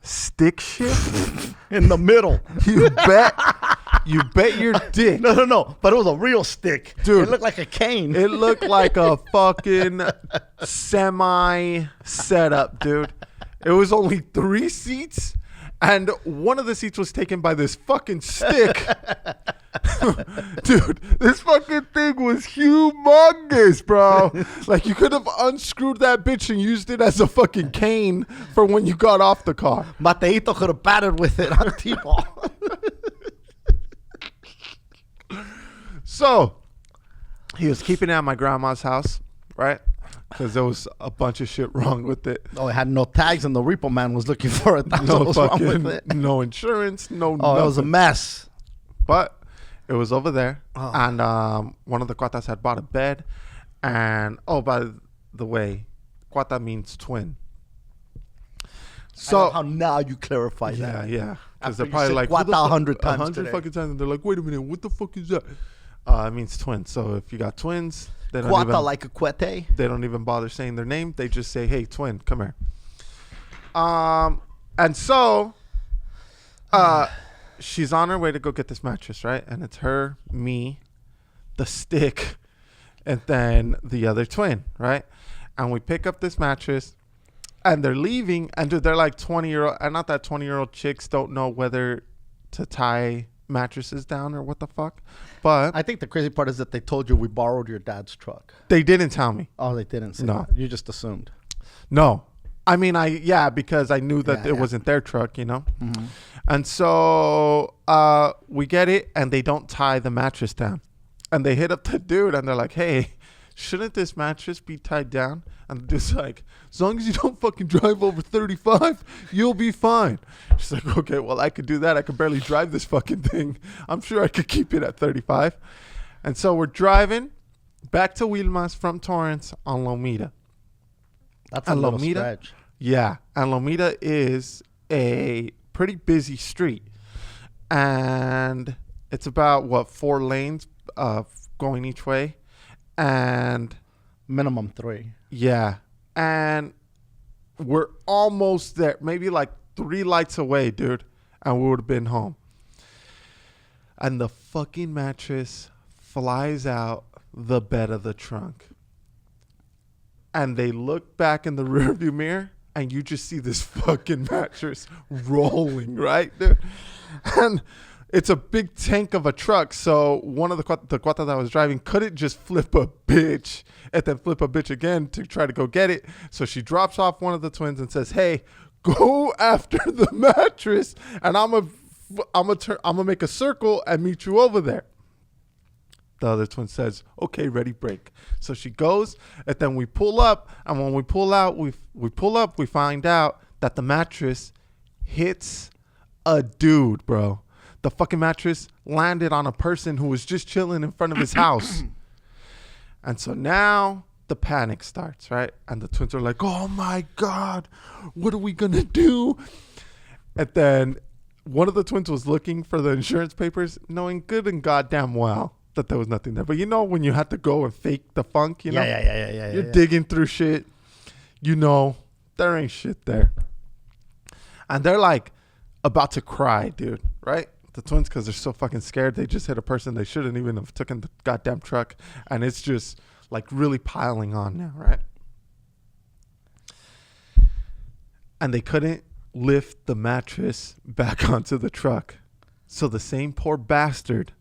stick shift? In the middle. You bet. You bet your dick. No. But it was a real stick. Dude. It looked like a cane. It looked like a fucking semi setup, dude. It was only 3 seats, and one of the seats was taken by this fucking stick. Dude, this fucking thing was humongous, bro. Like, you could have unscrewed that bitch and used it as a fucking cane for when you got off the car. Mateito could have batted with it on T-ball. So, he was keeping it at my grandma's house, right? Because there was a bunch of shit wrong with it. Oh, it had no tags, and the repo man was looking for it. That's what was wrong with it. No insurance, no Oh, nothing. it was a mess. But it was over there. Oh. And one of the Cuatas had bought a bed. And, by the way, Cuata means twin. I love how now you clarify that. Yeah. Because After they're you probably said like, Cuata 100 times 100 today. fucking times. And they're like, wait a minute, what the fuck is that? It means twin. So if you got twins, they don't Cuata even, like a cuete. they don't even bother saying their name. They just say, hey, twin, come here. And so she's on her way to go get this mattress, right? And it's her, me, the stick, and then the other twin, right? And we pick up this mattress, and they're leaving, and dude, they're like 20-year-old, and not that 20-year-old chicks don't know whether to tie mattresses down or what the fuck, but I think the crazy part is that they told you we borrowed your dad's truck. they didn't tell me. Oh, they didn't say No. that. You just assumed. No. I mean, because I knew that Yeah, it yeah. wasn't their truck, And so we get it, and they don't tie the mattress down. And they hit up the dude, and they're like, hey, shouldn't this mattress be tied down? And the dude's like, as long as you don't fucking drive over 35, you'll be fine. She's like, okay, well, I could do that. I could barely drive this fucking thing. I'm sure I could keep it at 35. And so we're driving back to Wilmas from Torrance on Lomita. That's a little stretch. Yeah. And Lomita is a pretty busy street. And it's about, 4 lanes going each way. And minimum 3. Yeah. And we're almost there. Maybe like 3 lights away, dude. And we would have been home. And the fucking mattress flies out the bed of the trunk. And they look back in the rearview mirror, and you just see this fucking mattress rolling, right, dude? And it's a big tank of a truck, so one of the cuata that was driving couldn't just flip a bitch and then flip a bitch again to try to go get it. So she drops off one of the twins and says, "Hey, go after the mattress, and I'm gonna make a circle and meet you over there." The other twin says, "Okay, ready, break." So she goes, and then we pull up, and when we pull out, we find out that the mattress hits a dude, bro. The fucking mattress landed on a person who was just chilling in front of his house. And so now the panic starts, right? And the twins are like, "Oh my God, what are we gonna do?" And then one of the twins was looking for the insurance papers, knowing good and goddamn well that there was nothing there. But you know when you had to go and fake the funk, you know? Yeah. You're digging through shit. You know, there ain't shit there. And they're like about to cry, dude, right? The twins, because they're so fucking scared. They just hit a person they shouldn't even have taken the goddamn truck. And it's just like really piling on now, right? And they couldn't lift the mattress back onto the truck. So the same poor bastard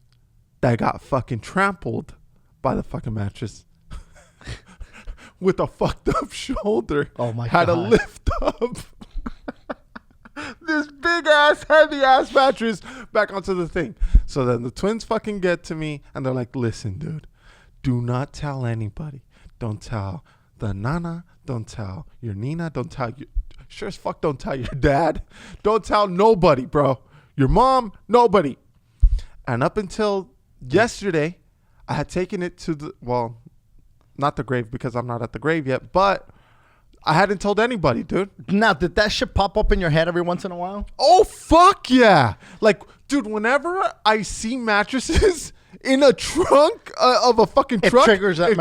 that got fucking trampled by the fucking mattress with a fucked up shoulder had to lift up this big ass, heavy ass mattress back onto the thing. So then the twins fucking get to me and they're like, "Listen, dude, do not tell anybody. Don't tell the nana. Don't tell your Nina. Don't tell you. Sure as fuck don't tell your dad. Don't tell nobody, bro. Your mom, nobody." And up until yesterday, I had taken it to not the grave because I'm not at the grave yet, but I hadn't told anybody, dude. Now, did that shit pop up in your head every once in a while? Oh, fuck yeah. Like, dude, whenever I see mattresses in a trunk of a fucking truck, it triggers that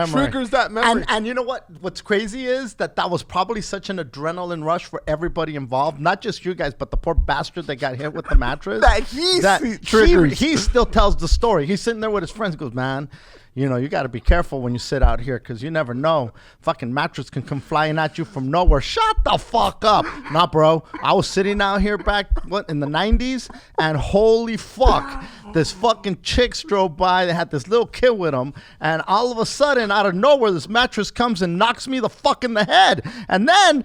memory. And you know what? What's crazy is that was probably such an adrenaline rush for everybody involved, not just you guys, but the poor bastard that got hit with the mattress. He still tells the story. He's sitting there with his friends, goes, "Man, you know, you got to be careful when you sit out here because you never know. Fucking mattress can come flying at you from nowhere." Shut the fuck up. Nah, bro. I was sitting out here back, in the 90s, and holy fuck, this fucking chicks drove by. They had this little kid with them, and all of a sudden, out of nowhere, this mattress comes and knocks me the fuck in the head. And then,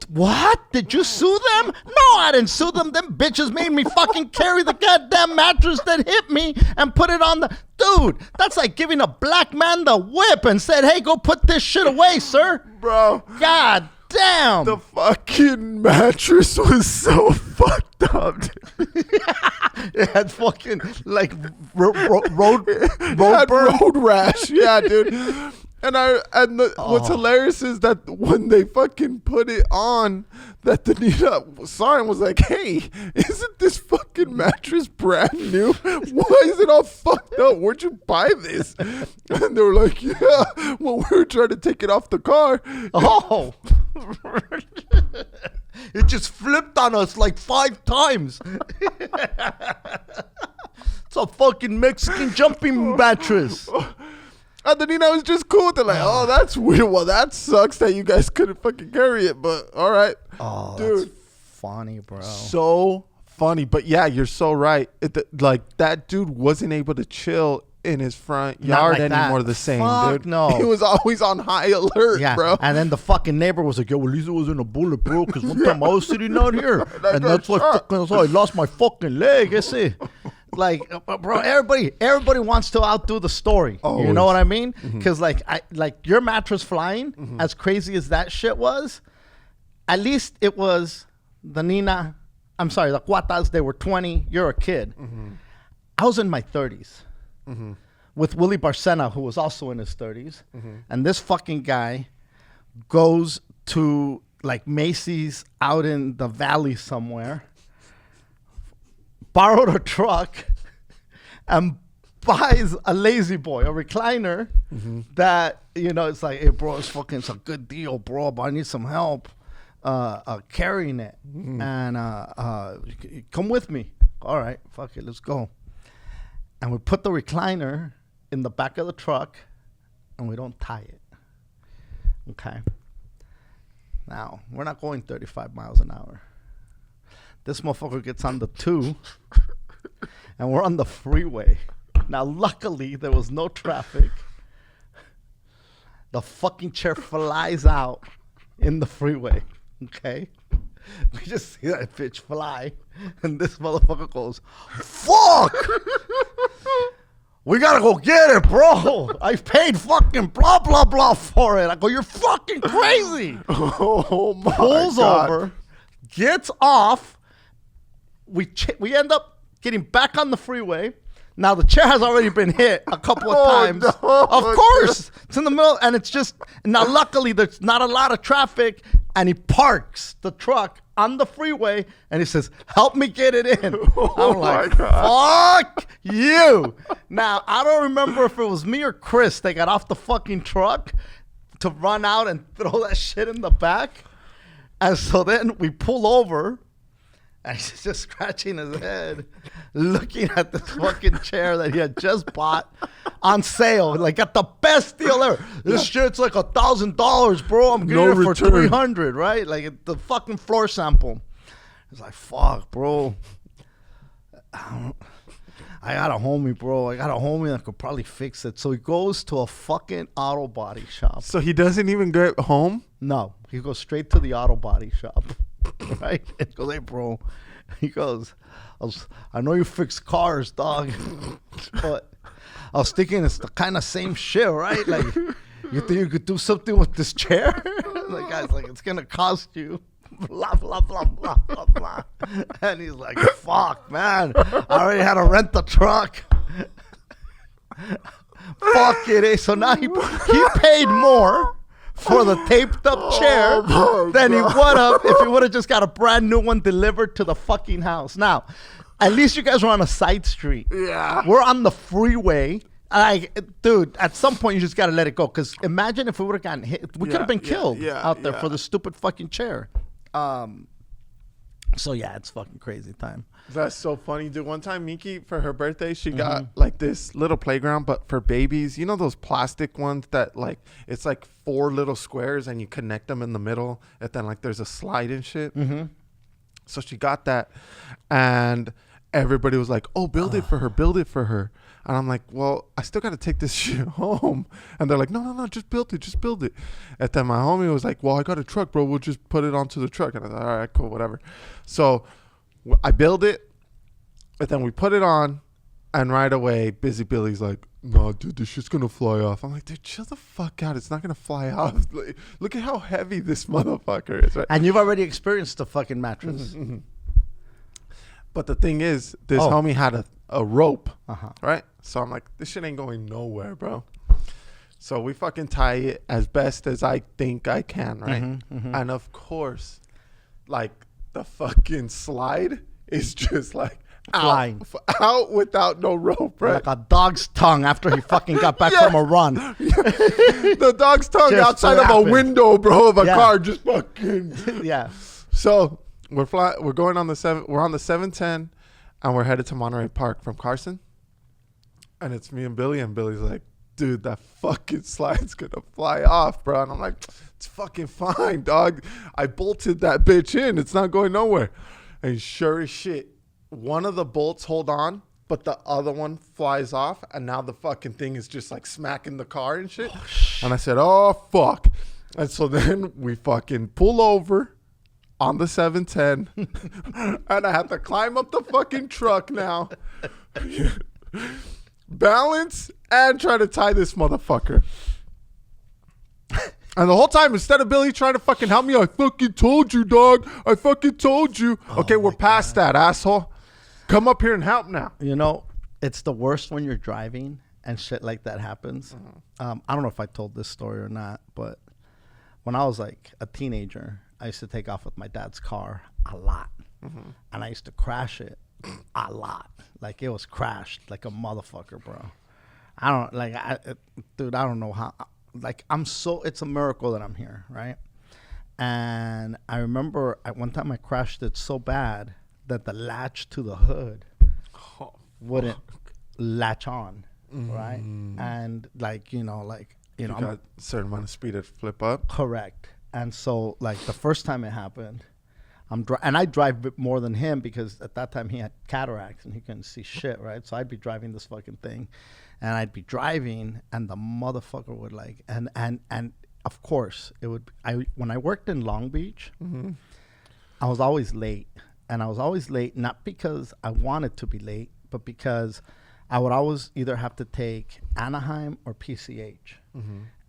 what? Did you sue them? No, I didn't sue them. Them bitches made me fucking carry the goddamn mattress that hit me and put it on the... Dude, that's like giving a black man the whip and said, "Hey, go put this shit away, sir." Bro. God damn. The fucking mattress was so fucked up. It had fucking, like, road rash. Yeah, dude. What's hilarious is that when they fucking put it on, that the Nina Siren was like, "Hey, isn't this fucking mattress brand new? Why is it all fucked up? Where'd you buy this?" And they were like, "Yeah, well, we were trying to take it off the car." Oh. It just flipped on us like 5 times. It's a fucking Mexican jumping mattress. And the Nina was just cool. They're like, "Oh, that's weird. Well, that sucks that you guys couldn't fucking carry it, but all right." Oh, dude, that's funny, bro. So funny. But yeah, you're so right. Like, that dude wasn't able to chill in his front yard like anymore. The same, fuck dude. No. He was always on high alert, bro. And then the fucking neighbor was like, "Yo, well, Lisa was in a bullet, bro, because one time I was sitting out here, and that's why I lost my fucking leg, I see." Like, bro, everybody wants to outdo the story. Always. You know what I mean? Because like your mattress flying, as crazy as that shit was, at least it was the Nina. I'm sorry, the Cuatas. They were 20. You're a kid. I was in my 30s. with Willie Barcena, who was also in his 30s. And this fucking guy goes to like Macy's out in the valley somewhere, borrowed a truck, and buys a lazy boy, a recliner that, you know, it's like, hey, bro, it's a good deal, bro, but I need some help carrying it. And come with me. All right, fuck it, let's go. And we put the recliner in the back of the truck, and we don't tie it. Okay. Now, we're not going 35 miles an hour. This motherfucker gets on the 2, and we're on the freeway. Now, luckily, there was no traffic. The fucking chair flies out in the freeway. Okay? We just see that bitch fly, and this motherfucker goes, fuck! We gotta go get it, bro. I paid fucking blah, blah, blah for it. I go, you're fucking crazy. Oh, my Pulls God. over, gets off. We end up getting back on the freeway. Now, the chair has already been hit a couple of times. No. Of course. It's in the middle, and it's just... Now, luckily, there's not a lot of traffic, and he parks the truck on the freeway, and he says, help me get it in. I'm like, fuck you. Now, I don't remember if it was me or Chris that got off the fucking truck to run out and throw that shit in the back. And so then we pull over, and he's just scratching his head, looking at this fucking chair that he had just bought on sale, like at the best deal ever. This shit's like $1,000, bro. I'm getting it for $300, right? Like the fucking floor sample. He's like, fuck, bro. I got a homie, bro. I got a homie that could probably fix it. So he goes to a fucking auto body shop. So he doesn't even get home? No, he goes straight to the auto body shop. Right? And he goes, hey, bro. He goes, I know you fix cars, dog, but I was thinking it's the kind of same shit, right? Like, you think you could do something with this chair? The guy's like, it's going to cost you blah, blah, blah, blah, blah, blah. And he's like, fuck, man. I already had to rent the truck. Fuck it, eh? So now he paid more for the taped up chair than he would have if he would have just got a brand new one delivered to the fucking house. Now, at least you guys were on a side street. Yeah. We're on the freeway. Dude, at some point you just got to let it go. Because imagine if we would have gotten hit. We could have been killed out there for the stupid fucking chair. So, yeah, it's fucking crazy time. That's so funny, dude. One time, Miki, for her birthday, she got like this little playground, but for babies. You know those plastic ones that like, it's like 4 little squares and you connect them in the middle and then like there's a slide and shit. So she got that and everybody was like, oh, build it for her, build it for her. And I'm like, well, I still got to take this shit home. And they're like, no, just build it, just build it. And then my homie was like, well, I got a truck, bro. We'll just put it onto the truck. And I was like, all right, cool, whatever. So I build it, and then we put it on, and right away, Busy Billy's like, no, dude, this shit's going to fly off. I'm like, dude, chill the fuck out. It's not going to fly off. Look at how heavy this motherfucker is. Right? And you've already experienced the fucking mattress. But the thing is, this homie had a rope, right? So I'm like, this shit ain't going nowhere, bro. So we fucking tie it as best as I think I can, right? And of course, like the fucking slide is just like flying out without no rope, right? Like a dog's tongue after he fucking got back from a run. The dog's tongue Just outside of a window, bro, of a car, just fucking. So we're going on the we're on the 710, and we're headed to Monterey Park from Carson. And it's me and Billy, and Billy's like, dude, that fucking slide's gonna fly off, bro. And I'm like, it's fucking fine, dog. I bolted that bitch in. It's not going nowhere. And sure as shit, one of the bolts hold on, but the other one flies off. And now the fucking thing is just like smacking the car and shit. And I said, oh, fuck. And so then we fucking pull over on the 710. And I have to climb up the fucking truck now. Balance and try to tie this motherfucker. And the whole time, instead of Billy trying to fucking help me, I fucking told you, dog. I fucking told you. Okay, we're past that, asshole. Come up here and help now. You know, it's the worst when you're driving and shit like that happens. I don't know if I told this story or not, but when I was like a teenager, I used to take off with my dad's car a lot. And I used to crash it a lot. Like, it was crashed like a motherfucker, bro. I don't, like, dude, I don't know how. Like, it's a miracle that I'm here, right? And I remember one time I crashed it so bad that the latch to the hood wouldn't latch on, right? And, like, you got a certain amount of speed to flip up. Correct. And so, like, the first time it happened, and I drive more than him because at that time he had cataracts and he couldn't see shit, right? So I'd be driving this fucking thing, and I'd be driving, and the motherfucker would like, and of course it would. When I worked in Long Beach, I was always late, and I was always late not because I wanted to be late, but because I would always either have to take Anaheim or PCH.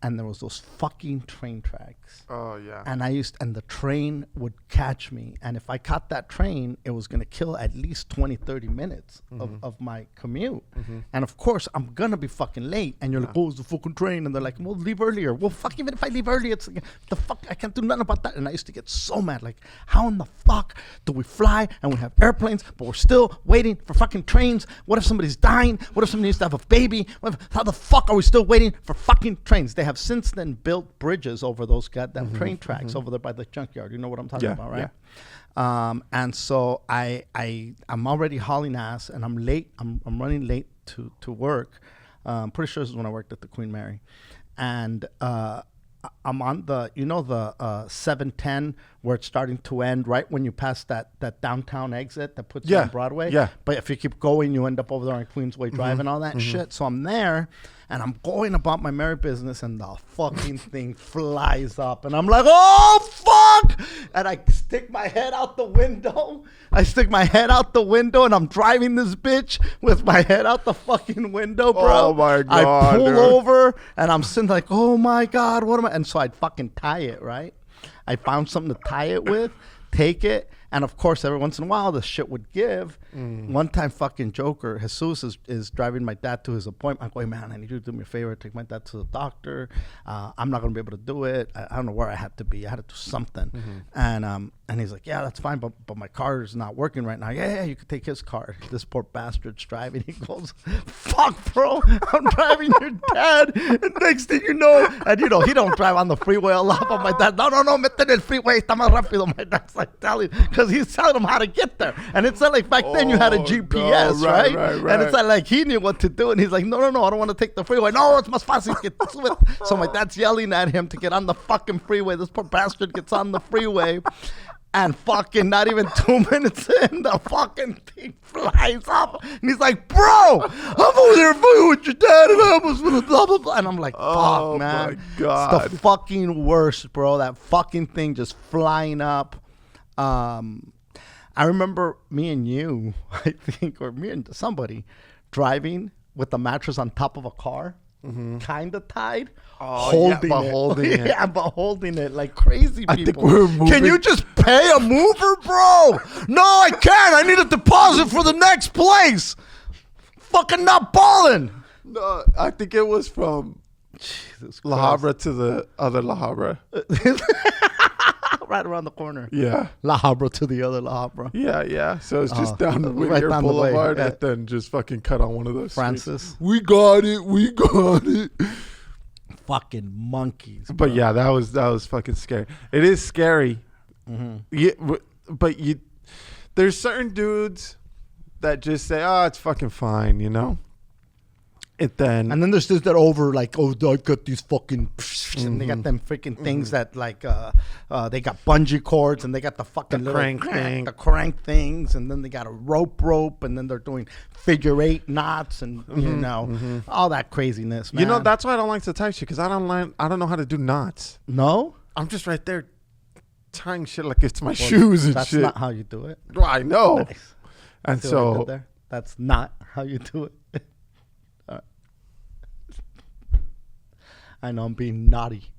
And there was those fucking train tracks. Oh, yeah. And and the train would catch me. And if I caught that train, it was going to kill at least 20, 30 minutes of my commute. And of course, I'm going to be fucking late. And you're like, oh, it's the fucking train. And they're like, well, leave earlier. Well, fuck, even if I leave early, it's like, the fuck, I can't do nothing about that. And I used to get so mad. Like, how in the fuck do we fly and we have airplanes, but we're still waiting for fucking trains? What if somebody's dying? What if somebody needs to have a baby? How the fuck are we still waiting for fucking trains? They have since then built bridges over those goddamn train tracks over there by the junkyard. You know what I'm talking about, right? Yeah. And so I'm already hauling ass, and I'm late. I'm running late to work. I'm pretty sure this is when I worked at the Queen Mary, and I'm on the 710 where it's starting to end right when you pass that downtown exit that puts you on Broadway. Yeah. But if you keep going, you end up over there on Queensway Drive and all that shit. So I'm there, and I'm going about my merry business, and the fucking thing flies up, and I'm like, oh fuck! And I stick my head out the window. And I'm driving this bitch with my head out the fucking window, bro. Oh my God! I pull over, and I'm sitting like, oh my God, what am I? And so I'd fucking tie it, right? I found something to tie it with, take it, and of course, every once in a while, the shit would give. One time, fucking Joker, Jesus is driving my dad to his appointment. I'm going, man, I need you to do me a favor, take my dad to the doctor. I'm not going to be able to do it. I don't know where I had to be. I had to do something. And he's like, yeah, that's fine, but my car is not working right now. Yeah, you could take his car. This poor bastard's driving. He goes, fuck, bro, I'm driving your dad. And next thing you know, and he don't drive on the freeway a lot, but my dad, no, mete en el freeway, está más rápido. My dad's like telling, because he's telling him how to get there. And it's not like back then you had a GPS, right? And it's not like he knew what to do. And he's like, no, I don't want to take the freeway. No, it's más fácil. So my dad's yelling at him to get on the fucking freeway. This poor bastard gets on the freeway. And fucking not even 2 minutes in, the fucking thing flies up. And he's like, bro, I'm over there fucking with your dad, and I almost blah, blah, blah. And I'm like, fuck, man. Oh, my God. It's the fucking worst, bro. That fucking thing just flying up. I remember me and you, I think, or me and somebody, driving with the mattress on top of a car. Kind of tied, holding it like crazy people. I think we're moving. Can you just pay a mover, bro? No, I can't. I need a deposit for the next place. Fucking not balling. No, I think it was from La Habra to the other La Habra. Right around the corner. Yeah. La Habra to the other La Habra. Yeah. So it's just down the Whittier right Boulevard and then just fucking cut on one of those Francis. Streets. We got it. Fucking monkeys. Bro. But yeah, that was fucking scary. It is scary. Yeah, but there's certain dudes that just say, oh, it's fucking fine, you know? And then there's this that over like, oh, I got these fucking and they got them freaking things that like they got bungee cords, and they got the fucking the crank things, and then they got a rope, and then they're doing figure 8 knots, and you know all that craziness, man. You know, that's why I don't like to tie shit, because I don't know how to do knots. No, I'm just right there tying shit like it's my shoes and that's shit. That's not how you do it. Well, I know. Nice. And so that's not how you do it. I know I'm being naughty.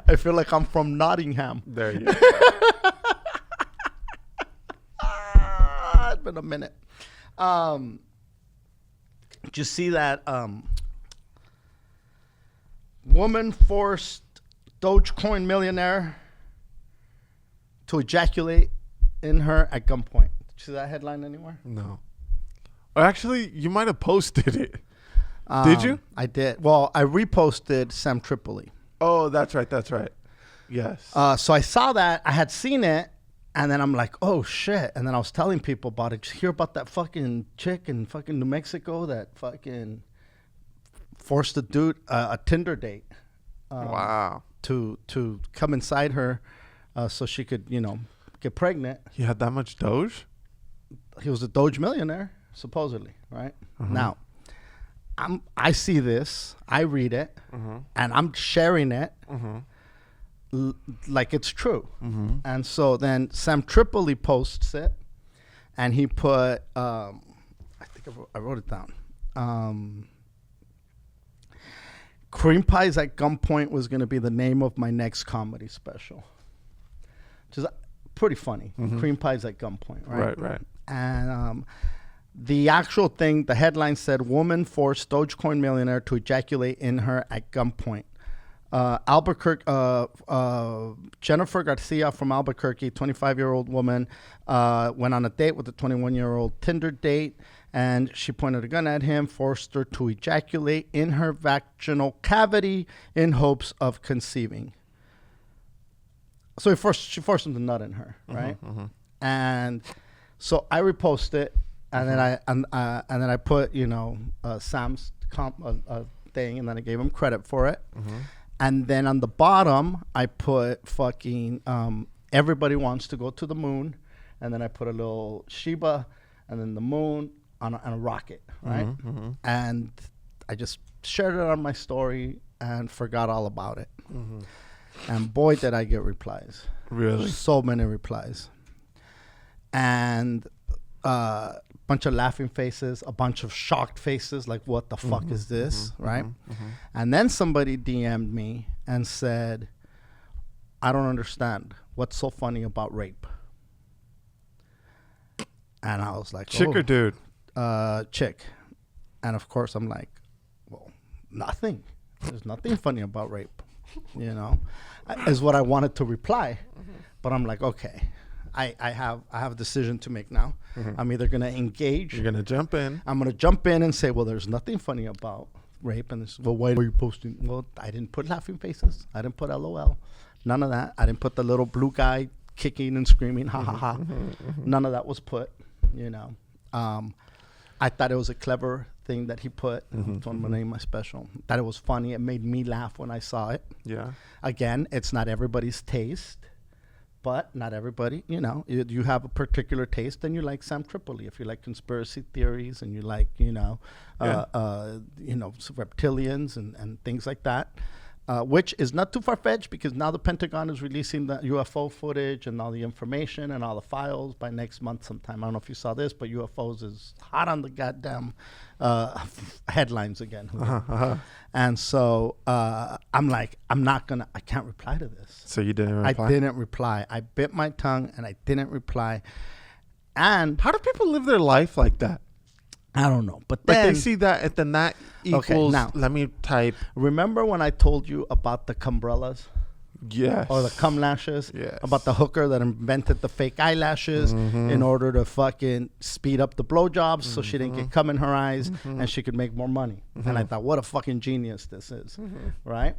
I feel like I'm from Nottingham. There you go. had been a minute. Did you see that woman forced Dogecoin millionaire to ejaculate in her at gunpoint? Did you see that headline anywhere? No. Actually, you might have posted it. Did you? I did. Well, I reposted Sam Tripoli. Oh, that's right. That's right. Yes. So I saw that. I had seen it. And then I'm like, oh, shit. And then I was telling people about it. Did you hear about that fucking chick in fucking New Mexico that fucking forced a dude, a Tinder date. Wow. To come inside her so she could, get pregnant. He had that much Doge? He was a Doge millionaire, supposedly, right? Now, I see this. I read it. And I'm sharing it. Like it's true. And so then Sam Tripoli posts it, and he put I think I wrote it down. Cream Pies at Gunpoint was going to be the name of my next comedy special, which is pretty funny. Cream Pies at Gunpoint, right? And the actual thing, the headline said, woman forced Dogecoin millionaire to ejaculate in her at gunpoint. Jennifer Garcia from Albuquerque, 25-year-old woman, went on a date with a 21-year-old Tinder date, and she pointed a gun at him, forced her to ejaculate in her vaginal cavity in hopes of conceiving. So she forced him to nut in her, right? And so I reposted it, and then I put Sam's thing, and then I gave him credit for it. And then on the bottom, I put fucking everybody wants to go to the moon. And then I put a little Sheba and then the moon on a rocket, right? And I just shared it on my story and forgot all about it. And boy, did I get replies. Really? So many replies. And bunch of laughing faces, a bunch of shocked faces, like, what the fuck is this, right? And then somebody DM'd me and said, I don't understand. What's so funny about rape? And I was like, chick or dude? Chick. And of course, I'm like, well, nothing. There's nothing funny about rape, is what I wanted to reply. But I'm like, okay. I have a decision to make now. I'm either going to engage. You're going to jump in. I'm going to jump in and say, well, there's nothing funny about rape. And this, well, why are you posting? Well, I didn't put laughing faces. I didn't put LOL. None of that. I didn't put the little blue guy kicking and screaming, ha, ha, ha. None of that was put, I thought it was a clever thing that he put. That's what I'm going to name my special. Thought it was funny. It made me laugh when I saw it. Yeah. Again, it's not everybody's taste. But not everybody, you have a particular taste, and you like Sam Tripoli. If you like conspiracy theories and you like, reptilians and things like that, which is not too far-fetched because now the Pentagon is releasing the UFO footage and all the information and all the files by next month sometime. I don't know if you saw this, but UFOs is hot on the goddamn headlines again. And so I'm like, I can't reply to this. So you didn't reply? I didn't reply. I bit my tongue and I didn't reply. And how do people live their life like that? I don't know. But like then, they see that and then that equals, okay, now, let me type. Remember when I told you about the cumbrellas? Yes. Or the cum lashes? Yes. About the hooker that invented the fake eyelashes in order to fucking speed up the blowjobs so she didn't get cum in her eyes and she could make more money. And I thought, what a fucking genius this is. Right?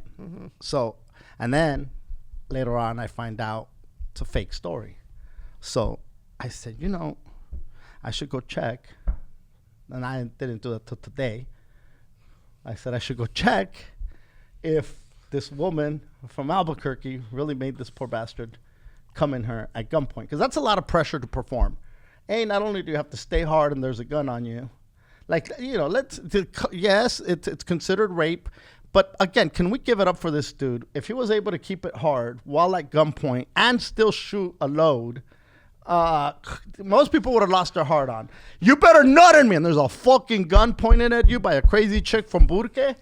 So, and then later on I find out it's a fake story. So I said, I should go check. And I didn't do that till today. I said I should go check if this woman from Albuquerque really made this poor bastard come in her at gunpoint. Because that's a lot of pressure to perform. Not only do you have to stay hard and there's a gun on you. Like, yes, it's considered rape. But again, can we give it up for this dude? If he was able to keep it hard while at gunpoint and still shoot a load, most people would have lost their heart on. You better nut in me. And there's a fucking gun pointed at you by a crazy chick from Burke.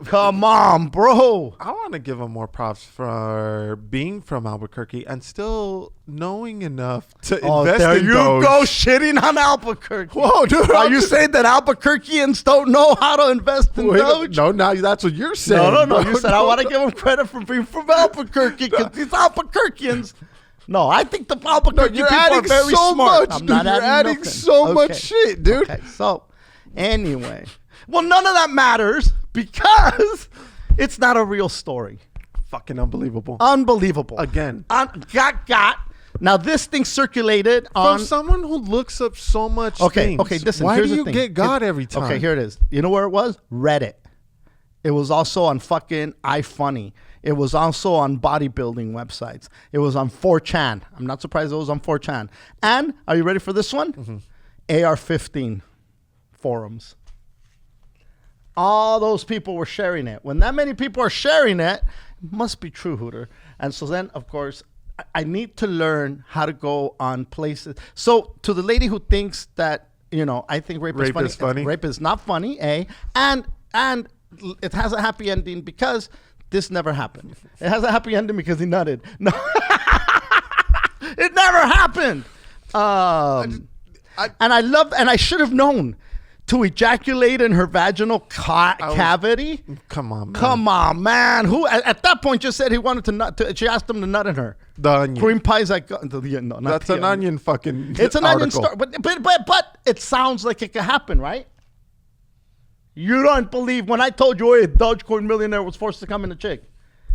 Come on, bro. I want to give him more props for being from Albuquerque and still knowing enough to invest there in you Doge. go, shitting on Albuquerque. Whoa, dude. Are you saying that Albuquerqueans don't know how to invest in Doge? No, now that's what you're saying. No. bro. You said I want to give him credit for being from Albuquerque because these Albuquerqueans. No, I think the Albuquerque you're people are adding very so smart. much, I'm dude. not You're adding nothing. so much shit, dude. Okay, so anyway, well, none of that matters because it's not a real story. Fucking unbelievable. Unbelievable. Again. Got. Now this thing circulated on. From someone who looks up so much Okay, things, listen. why here's do the you thing. get God every time? Okay, here it is. You know where it was? Reddit. It was also on fucking iFunny. It was also on bodybuilding websites. It was on 4chan. I'm not surprised it was on 4chan. And are you ready for this one? Mm-hmm. AR-15 forums. All those people were sharing it. When that many people are sharing it, it must be true, Hooter. And so then, of course, I need to learn how to go on places. So to the lady who thinks that, I think rape is funny. Rape is not funny, A. And it has a happy ending because this never happened. It has a happy ending because he nutted. No, it never happened. And I should have known to ejaculate in her vaginal cavity. Come on, man. Come on, man. Who at that point just said he wanted to nut? She asked him to nut in her. The onion. Cream pie's like no, not That's the an onion fucking. It's an article. onion story, but it sounds like it could happen, right? You don't believe when I told you a Dogecoin millionaire was forced to come in a chick.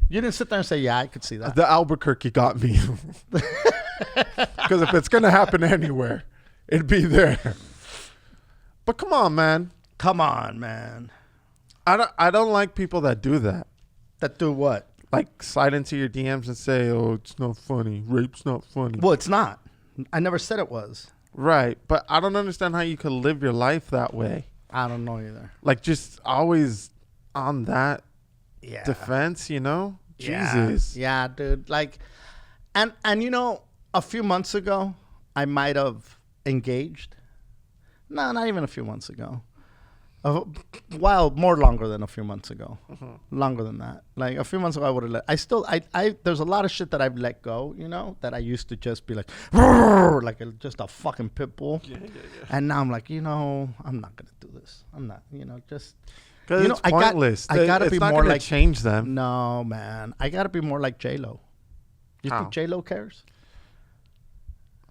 You didn't sit there and say, yeah, I could see that. The Albuquerque got me. Because if it's going to happen anywhere, it'd be there. But come on, man. Come on, man. I don't like people that do that. That do what? Like slide into your DMs and say, oh, it's not funny. Rape's not funny. Well, it's not. I never said it was. Right. But I don't understand how you could live your life that way. I don't know either. Like just always on that Yeah. defense, Yeah. Jesus. Yeah, dude. Like, and a few months ago, I might have engaged. No, not even a few months ago. A while more longer than a few months ago. Mm-hmm. Longer than that. Like a few months ago, I would have I there's a lot of shit that I've let go, that I used to just be like, just a fucking pit bull. Yeah. And now I'm like, I'm not going to do this. I'm not, just. Because it's pointless. I gotta be not more gonna like change them. No, man. I gotta be more like J-Lo. You How? think J-Lo cares?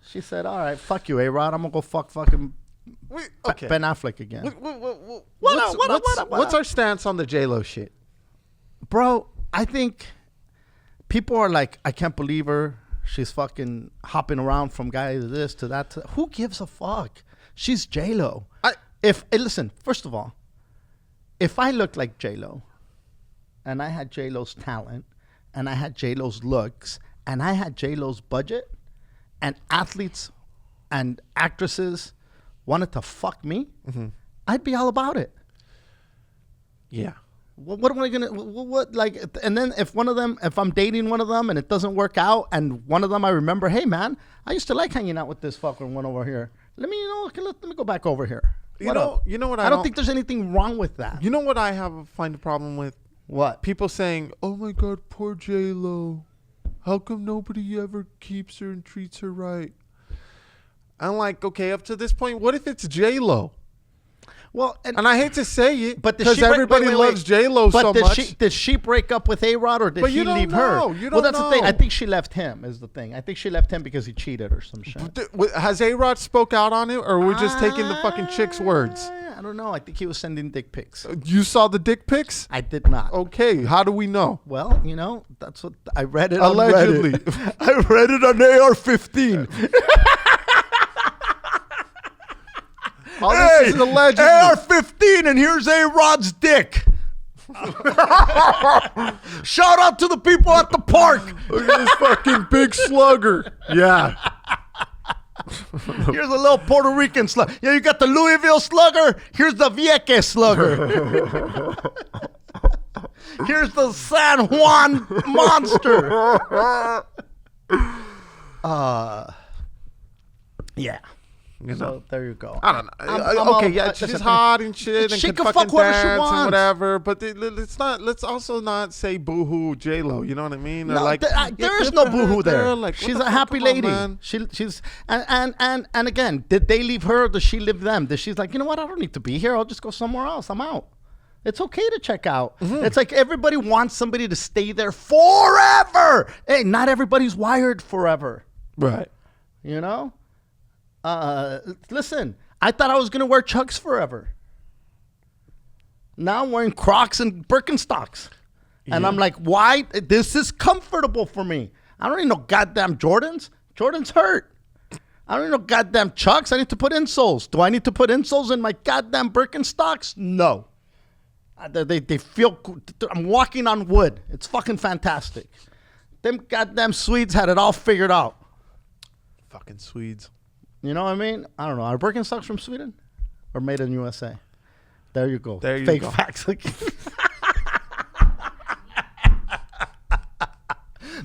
She said, "All right, fuck you, A-Rod. I'm gonna go fuck fucking Okay. Ben Affleck again." What's our stance on the J-Lo shit? Bro, I think people are like, I can't believe her. She's fucking hopping around from guy to this to that. Who gives a fuck? She's J-Lo. Listen, first of all, if I looked like J-Lo and I had J-Lo's talent and I had J-Lo's looks and I had J-Lo's budget and athletes and actresses wanted to fuck me, I'd be all about it. Yeah. What am I gonna? And then if I'm dating one of them and it doesn't work out, and one of them I remember, hey man, I used to like hanging out with this fucking one over here. Let me go back over here. You know what? I don't think there's anything wrong with that. You know what I find a problem with? What? People saying, "Oh my God, poor J-Lo. How come nobody ever keeps her and treats her right?" I'm like, okay, up to this point, what if it's J-Lo? Well, and I hate to say it, but because everybody loves J-Lo so much. Did she break up with A-Rod or did he leave her? You don't well, that's know. the thing. I think she left him is the thing. I think she left him because he cheated or some shit. Has A-Rod spoke out on it, or are we just taking the fucking chick's words? I don't know. I think he was sending dick pics. You saw the dick pics? I did not. Okay, how do we know? Well, that's what I read it allegedly. on Reddit. I read it on AR-15. All this is allegedly. AR-15 and here's A-Rod's dick. Shout out to the people at the park. Look at this fucking big slugger. Yeah. Here's a little Puerto Rican slugger. Yeah, you got the Louisville slugger. Here's the Vieques slugger. Here's the San Juan monster. Yeah. You know? So there you go. I don't know. She's listen, hot and shit, and she can can fucking fuck whoever she dance and wants. whatever. But let's not. Let's also not say boohoo J-Lo. You know what I mean? Or No, like, there is no good for her, boohoo there. girl. Like, She's what the a fuck? happy Come on, lady. man. She's and again, did they leave her or did she leave them? Did she's like, you know what? I don't need to be here. I'll just go somewhere else. I'm out. It's okay to check out. It's like everybody wants somebody to stay there forever. Hey, not everybody's wired forever. Right. You know? Listen, I thought I was going to wear Chucks forever. Now I'm wearing Crocs and Birkenstocks. And Yeah. I'm like, why? This is comfortable for me. I don't need no goddamn Jordans. Jordans hurt. I don't need no goddamn Chucks. I need to put insoles. Do I need to put insoles in my goddamn Birkenstocks? No. They feel good. I'm walking on wood. It's fucking fantastic. Them goddamn Swedes had it all figured out. Fucking Swedes. You know what I mean? I don't know. Are Birkenstocks from Sweden or made in USA? There you go. There you Fake go. facts.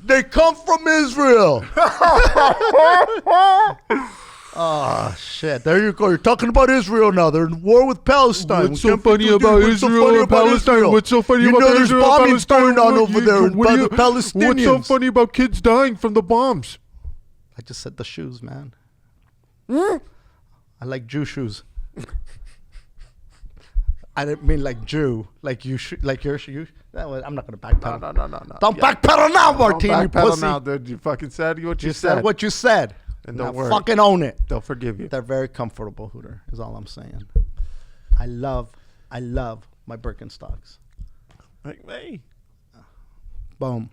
They come from Israel. Oh, shit. There you go. You're talking about Israel now. They're in war with Palestine. What's so funny about Israel and Palestine? What's so funny about there's Israel and bombings Palestine? going on over there by the Palestinians. What's so funny about kids dying from the bombs? I just said the shoes, man. I like Jew shoes. I didn't mean like Jew, like you, like your shoe. I'm not gonna backpedal. No. Don't backpedal now, Martini, Don't backpedal pussy. now, dude. You fucking said what you You said. said what you said. And Now don't worry. fucking own it. They'll forgive you. They're very comfortable, Hooter, is all I'm saying. I love my Birkenstocks. Like me. Boom.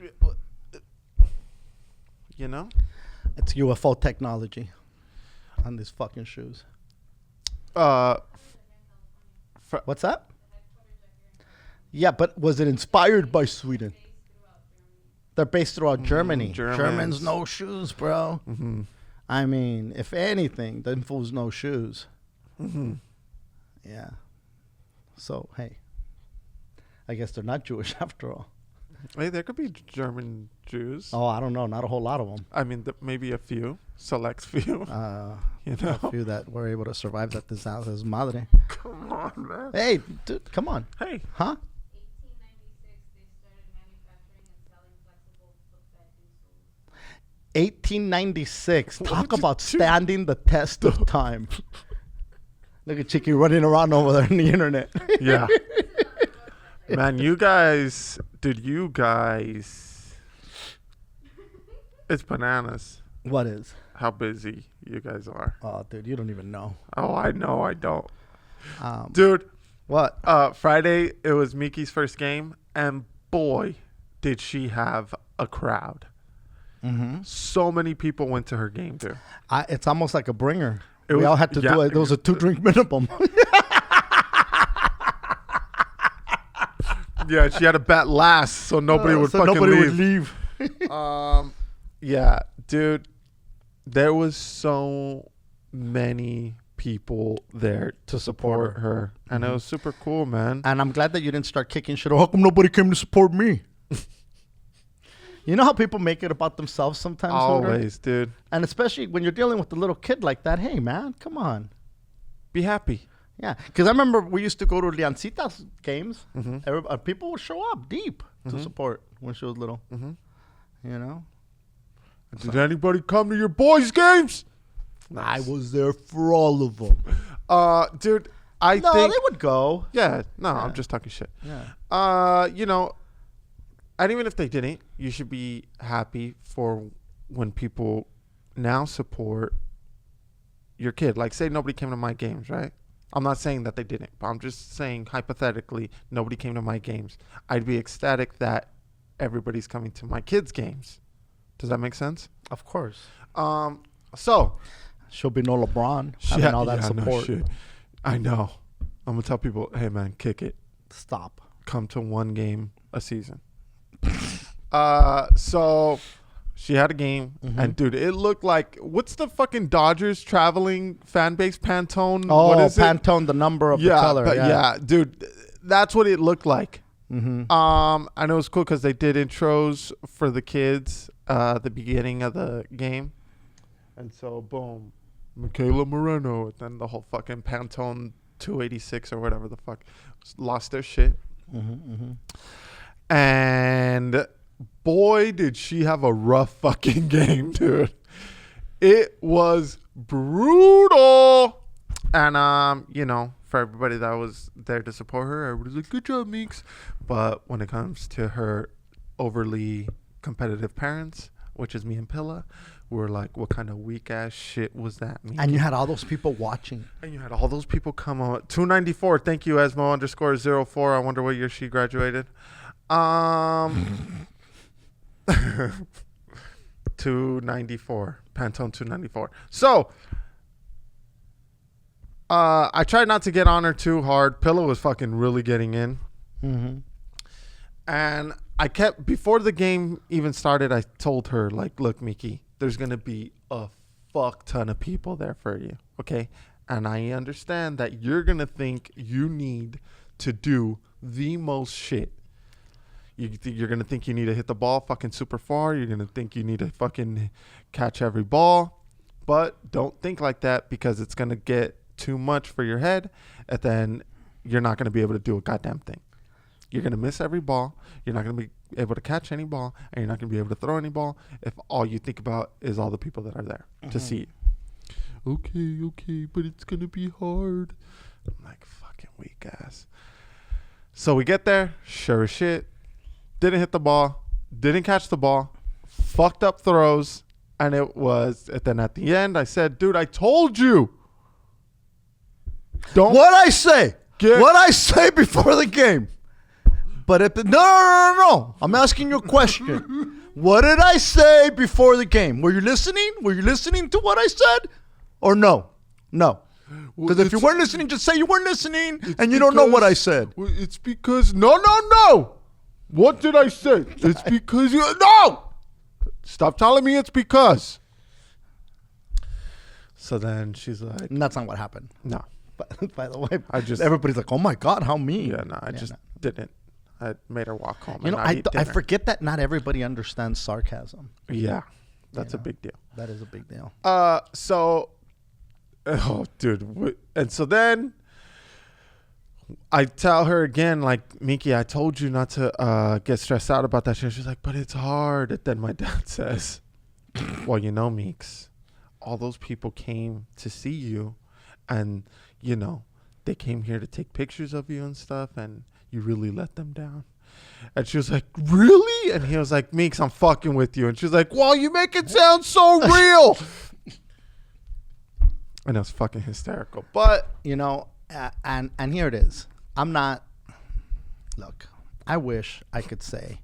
You know? It's UFO technology on these fucking shoes. What's that? Yeah, but was it inspired by Sweden? They're based throughout Germany. Germans no shoes, bro. Mm-hmm. I mean, if anything, them fools no shoes. Mm-hmm. Yeah. So, hey, I guess they're not Jewish after all. Hey, there could be German Jews. Oh, I don't know. Not a whole lot of them. I mean, maybe a few. Select few. You know? A few that were able to survive that disaster's madre. Come on, man. Hey, dude, come on. Hey. Huh? 1896. Talk about standing the test of time. Look at Chicky running around over there on the internet. Yeah. Man, you guys, it's bananas What is? how busy you guys are. Oh, dude, you don't even know. Oh, I know, I don't. Um, Dude, What? Friday, it was Miki's first game, and boy, did she have a crowd. Mm-hmm. So many people went to her game, dude. It's almost like a bringer. It We was- all had to yeah. do it. There was a 2-drink minimum. Yeah, she had to bet last so nobody would so fucking nobody leave. would leave. Yeah, dude, there was so many people there to support her, and it was super cool, man. And I'm glad that you didn't start kicking shit. How come nobody came to support me? You know how people make it about themselves sometimes? Hooter? Always, dude. And especially when you're dealing with a little kid like that. Hey, man, come on. Be happy. Yeah, because I remember we used to go to Leoncita's games. Mm-hmm. People would show up deep to support when she was little. Mm-hmm. You know? Did anybody come to your boys' games? I was there for all of them. Dude, I No, think they would go. yeah. No, I'm just talking shit. Yeah. You know, and even if they didn't, you should be happy for when people now support your kid. Like, say nobody came to my games, right? I'm not saying that they didn't, but I'm just saying hypothetically, nobody came to my games. I'd be ecstatic that everybody's coming to my kids' games. Does that make sense? Of course. So She'll be no LeBron having all that support. No shit. I know. I'm gonna tell people, hey man, kick it. Stop. Come to one game a season. So she had a game, and dude, it looked like, what's the fucking Dodgers traveling fan base, Pantone? Oh, what is Pantone, the number of the color. but yeah, dude, that's what it looked like. Mm-hmm. I know it's cool because they did intros for the kids at the beginning of the game, and so boom, Michaela Moreno, and then the whole fucking Pantone 286 or whatever the fuck lost their shit. And boy, did she have a rough fucking game, dude. It was brutal. And, you know, for everybody that was there to support her, everybody's like, good job, Meeks. But when it comes to her overly competitive parents, which is me and Pilla, we're like, what kind of weak ass shit was that, Meeks? And you had all those people watching. And you had all those people come on. 294. Thank you, Esmo _04. I wonder what year she graduated. 294. Pantone 294. So, I tried not to get on her too hard. Pillow was fucking really getting in. And I kept, before the game even started, I told her, like, look, Miki, there's going to be a fuck ton of people there for you, okay? And I understand that you're going to think you need to do the most shit. You're going to think you need to hit the ball fucking super far. You're going to think you need to fucking catch every ball. But don't think like that, because it's going to get too much for your head, and then you're not going to be able to do a goddamn thing. You're going to miss every ball. You're not going to be able to catch any ball, and you're not going to be able to throw any ball if all you think about is all the people that are there to see you. Okay, but it's going to be hard. I'm like, fucking weak ass. So we get there, sure as shit, didn't hit the ball, didn't catch the ball, fucked up throws, and it was, and then at the end, I said, dude, I told you. Don't. What I say? What I say before the game? But if no. I'm asking you a question. What did I say before the game? Were you listening? Were you listening to what I said? Or no? No. Because if you weren't listening, just say you weren't listening and you don't know what I said. It's because no. What did I say? It's because you no. Stop telling me it's because. So then she's like, and that's not what happened. No. But by the way, everybody's like, oh my God, how mean. Yeah, no, I just didn't. I made her walk home. You know, I forget that not everybody understands sarcasm. Yeah, that's a big deal. That is a big deal. So, oh, dude. And so then I tell her again, like, Miki, I told you not to get stressed out about that shit. She's like, but it's hard. And then my dad says, well, you know, Meeks, all those people came to see you, and, you know, they came here to take pictures of you and stuff, and you really let them down. And she was like, really? And he was like, Meeks, I'm fucking with you. And she was like, well, you make it sound so real. And it was fucking hysterical. But, you know, and here it is. Look, I wish I could say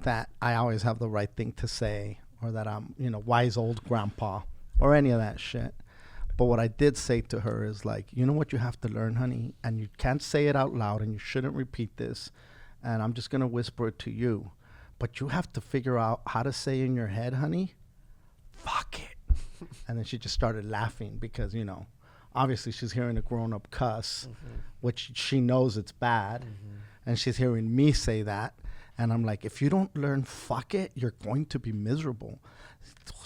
that I always have the right thing to say, or that I'm, you know, wise old grandpa, or any of that shit. But what I did say to her is, like, you know what you have to learn, honey? And you can't say it out loud, and you shouldn't repeat this. And I'm just going to whisper it to you. But you have to figure out how to say in your head, honey, fuck it. And then she just started laughing because, you know, obviously she's hearing a grown-up cuss, which she knows it's bad. And she's hearing me say that. And I'm like, if you don't learn fuck it, you're going to be miserable.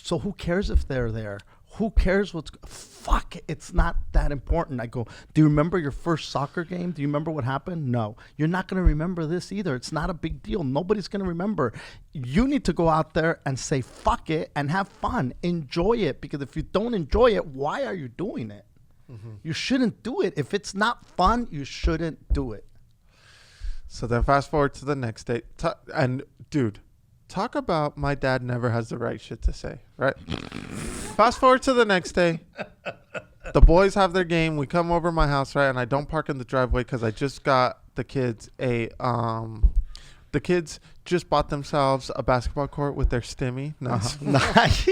So who cares if they're there? Who cares fuck it, it's not that important. I go, do you remember your first soccer game? Do you remember what happened? No. You're not going to remember this either. It's not a big deal. Nobody's going to remember. You need to go out there and say fuck it and have fun. Enjoy it, because if you don't enjoy it, why are you doing it? You shouldn't do it. If it's not fun, you shouldn't do it. So then fast forward to the next day. And, dude, talk about my dad never has the right shit to say, right? Fast forward to the next day. The boys have their game. We come over my house, right? And I don't park in the driveway because I just got the kids the kids just bought themselves a basketball court with their stimmy. Nice. Nice.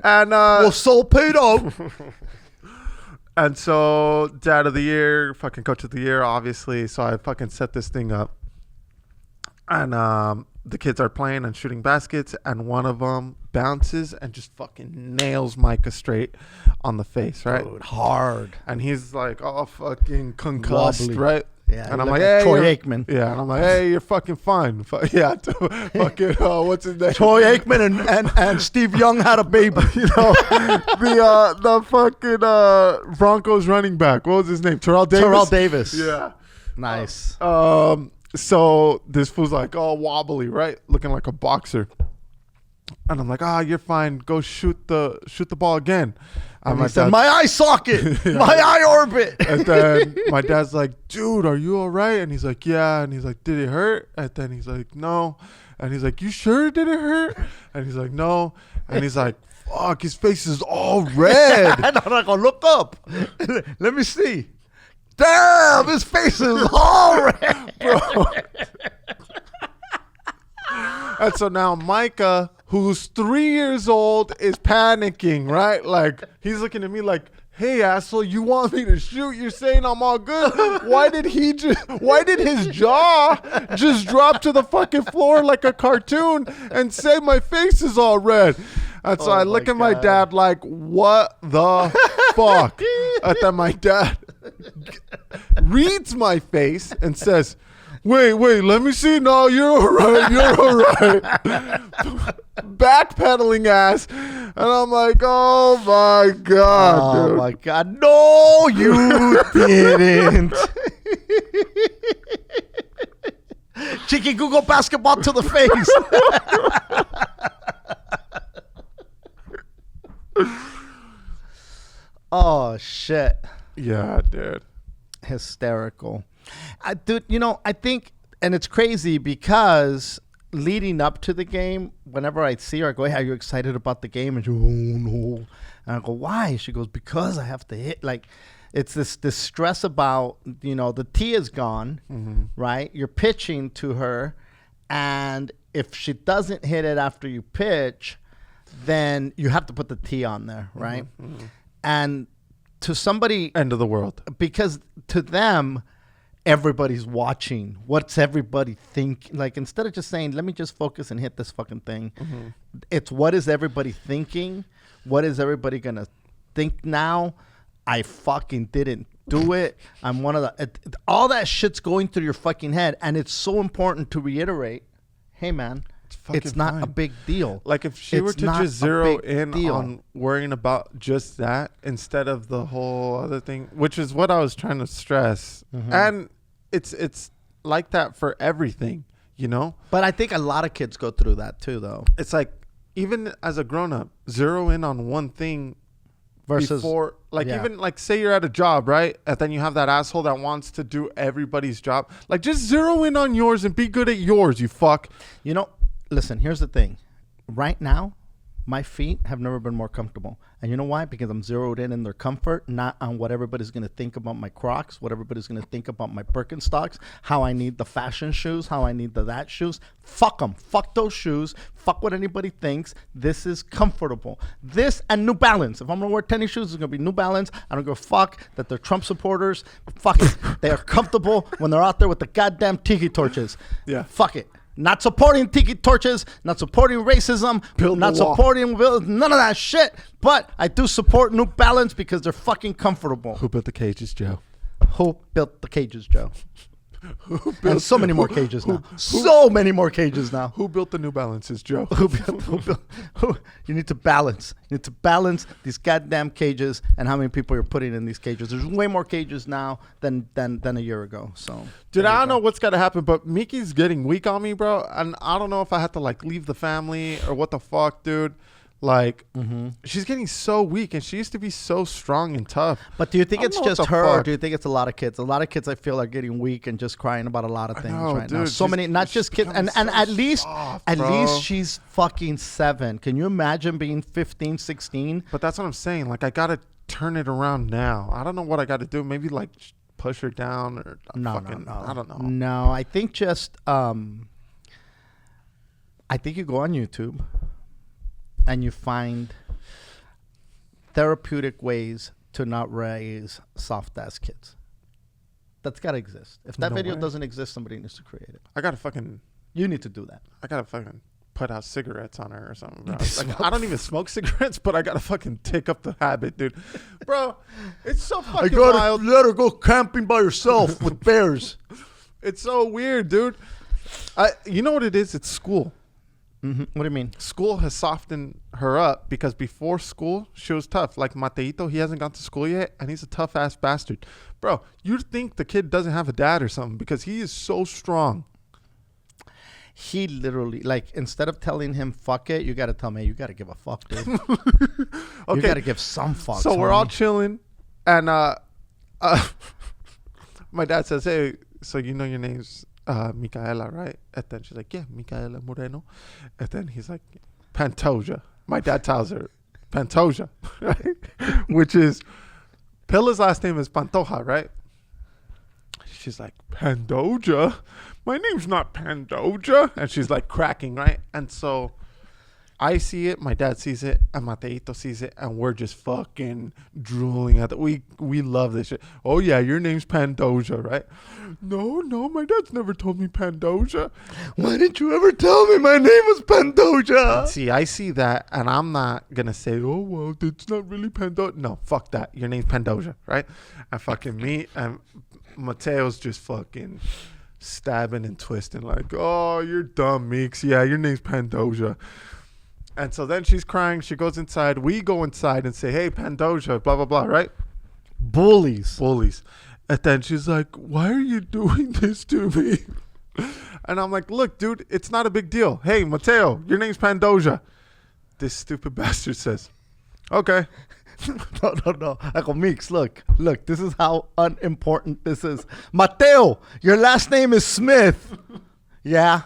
And well, soul paid up. And so dad of the year, fucking coach of the year, obviously. So I fucking set this thing up. And the kids are playing and shooting baskets, and one of them bounces and just fucking nails Micah straight on the face, right? Dude, hard. And he's like all fucking concussed, Wobbly. right? Yeah, and I'm like, hey, Troy Aikman. Yeah, and I'm like, hey, you're fucking fine. Yeah, fucking, what's his name? Troy Aikman and Steve Young had a baby. You know, the fucking Broncos running back. What was his name? Terrell Davis. Yeah. Nice. So this fool's like all wobbly, right? Looking like a boxer. And I'm like, you're fine. Go shoot the ball again. And he said, my eye socket, my eye orbit. And then my dad's like, dude, are you all right? And he's like, yeah. And he's like, did it hurt? And then he's like, no. And he's like, you sure did it hurt? And he's like, no. And he's like, fuck, his face is all red. And I'm like, look up. Let me see. Damn, his face is all red. Bro. And so now Micah, who's 3 years old, is panicking, right? Like, he's looking at me like, hey, asshole, you want me to shoot? You're saying I'm all good. Why did his jaw just drop to the fucking floor like a cartoon and say my face is all red? And so I look at my dad like, what the fuck? And then my dad reads my face and says, wait, let me see. No, you're all right. You're all right. Backpedaling ass. And I'm like, oh, my God. Oh, dude. my God. No, you didn't. Cheeky Google basketball to the face. Oh, shit. Yeah, dude. Hysterical. Dude, I think, and it's crazy because leading up to the game, whenever I see her, I go, hey, are you excited about the game? And she goes, oh, no. And I go, why? She goes, because I have to hit. Like, it's this stress about, the tee is gone, right? You're pitching to her, and if she doesn't hit it after you pitch, then you have to put the tee on there, right? And to somebody... End of the world. Because to them... everybody's watching. What's everybody think? Like, instead of just saying, let me just focus and hit this fucking thing, it's what is everybody thinking? What is everybody going to think now? I fucking didn't do it. I'm one of the... all that shit's going through your fucking head. And it's so important to reiterate, hey, man, it's not fine. A big deal. Like, if she were to just zero in on worrying about just that instead of the whole other thing, which is what I was trying to stress. And it's like that for everything, But I think a lot of kids go through that too, though. It's like, even as a grown-up, zero in on one thing versus before, like, even like, say you're at a job, right? And then you have that asshole that wants to do everybody's job. Like, just zero in on yours and be good at yours, you fuck. Listen, here's the thing. Right now, my feet have never been more comfortable. And you know why? Because I'm zeroed in their comfort, not on what everybody's going to think about my Crocs, what everybody's going to think about my Birkenstocks, how I need the fashion shoes, how I need that shoes. Fuck them. Fuck those shoes. Fuck what anybody thinks. This is comfortable. This and New Balance. If I'm going to wear tennis shoes, it's going to be New Balance. I don't give a fuck that they're Trump supporters. Fuck it. They are comfortable when they're out there with the goddamn tiki torches. Yeah. Fuck it. Not supporting tiki torches, not supporting racism, not supporting none of that shit. But I do support New Balance because they're fucking comfortable. Who built the cages, Joe? Who built the cages, Joe? And so many more cages now. So many more cages now. Who built the New Balances, Joe? You need to balance. You need to balance these goddamn cages and how many people you're putting in these cages. There's way more cages now than a year ago. So, dude, I don't know what's got to happen, but Miki's getting weak on me, bro. And I don't know if I have to, like, leave the family or what the fuck, dude. Like, she's getting so weak, and she used to be so strong and tough. But do you think it's just her, or do you think it's a lot of kids? A lot of kids, I feel, are getting weak and just crying about a lot of things right now. So many, not just kids. And at least she's fucking 7. Can you imagine being 15, 16? But that's what I'm saying. Like, I got to turn it around now. I don't know what I got to do. Maybe, like, push her down or no. I don't know. No, I think just, I think you go on YouTube and you find therapeutic ways to not raise soft-ass kids. That's got to exist. If that video doesn't exist, somebody needs to create it. I got to fucking... You need to do that. I got to fucking put out cigarettes on her or something, bro. Like, I don't even smoke cigarettes, but I gotta fucking take up the habit, dude. Bro, it's so fucking wild. Let her go camping by herself with bears. It's so weird, dude. You know what it is? It's school. Mm-hmm. What do you mean? School has softened her up because before school, she was tough. Like Mateito, he hasn't gone to school yet, and he's a tough-ass bastard. Bro, you'd think the kid doesn't have a dad or something because he is so strong. He literally, like, instead of telling him, fuck it, you got to tell me, you got to give a fuck, dude. Okay. You got to give some fuck. So we're all chilling, and my dad says, hey, so you know your name's Micaela, right? And then she's like, yeah, Micaela Moreno. And then he's like, Pantoja. My dad tells her, Pantoja, right? Which is, Pilla's last name is Pantoja, right? She's like, Pandoja? My name's not Pandoja. And she's like cracking, right? And so I see it, my dad sees it, and Mateito sees it, and we're just fucking drooling at it. We love this shit. Oh yeah, your name's Pandoja, right? No, my dad's never told me Pandoja. Why didn't you ever tell me my name was Pandoja? See, I see that, and I'm not gonna say, oh well, it's not really Pandoja. No, fuck that. Your name's Pandoja, right? And fucking me and Mateo's just fucking stabbing and twisting like, oh, you're dumb, Meeks. Yeah, your name's Pandoja. And so then she's crying. She goes inside. We go inside and say, hey, Pandoja, blah, blah, blah, right? Bullies. And then she's like, why are you doing this to me? And I'm like, look, dude, it's not a big deal. Hey, Mateo, your name's Pandoja. This stupid bastard says, okay. No. I go, Meeks, look, this is how unimportant this is. Mateo, your last name is Smith. Yeah.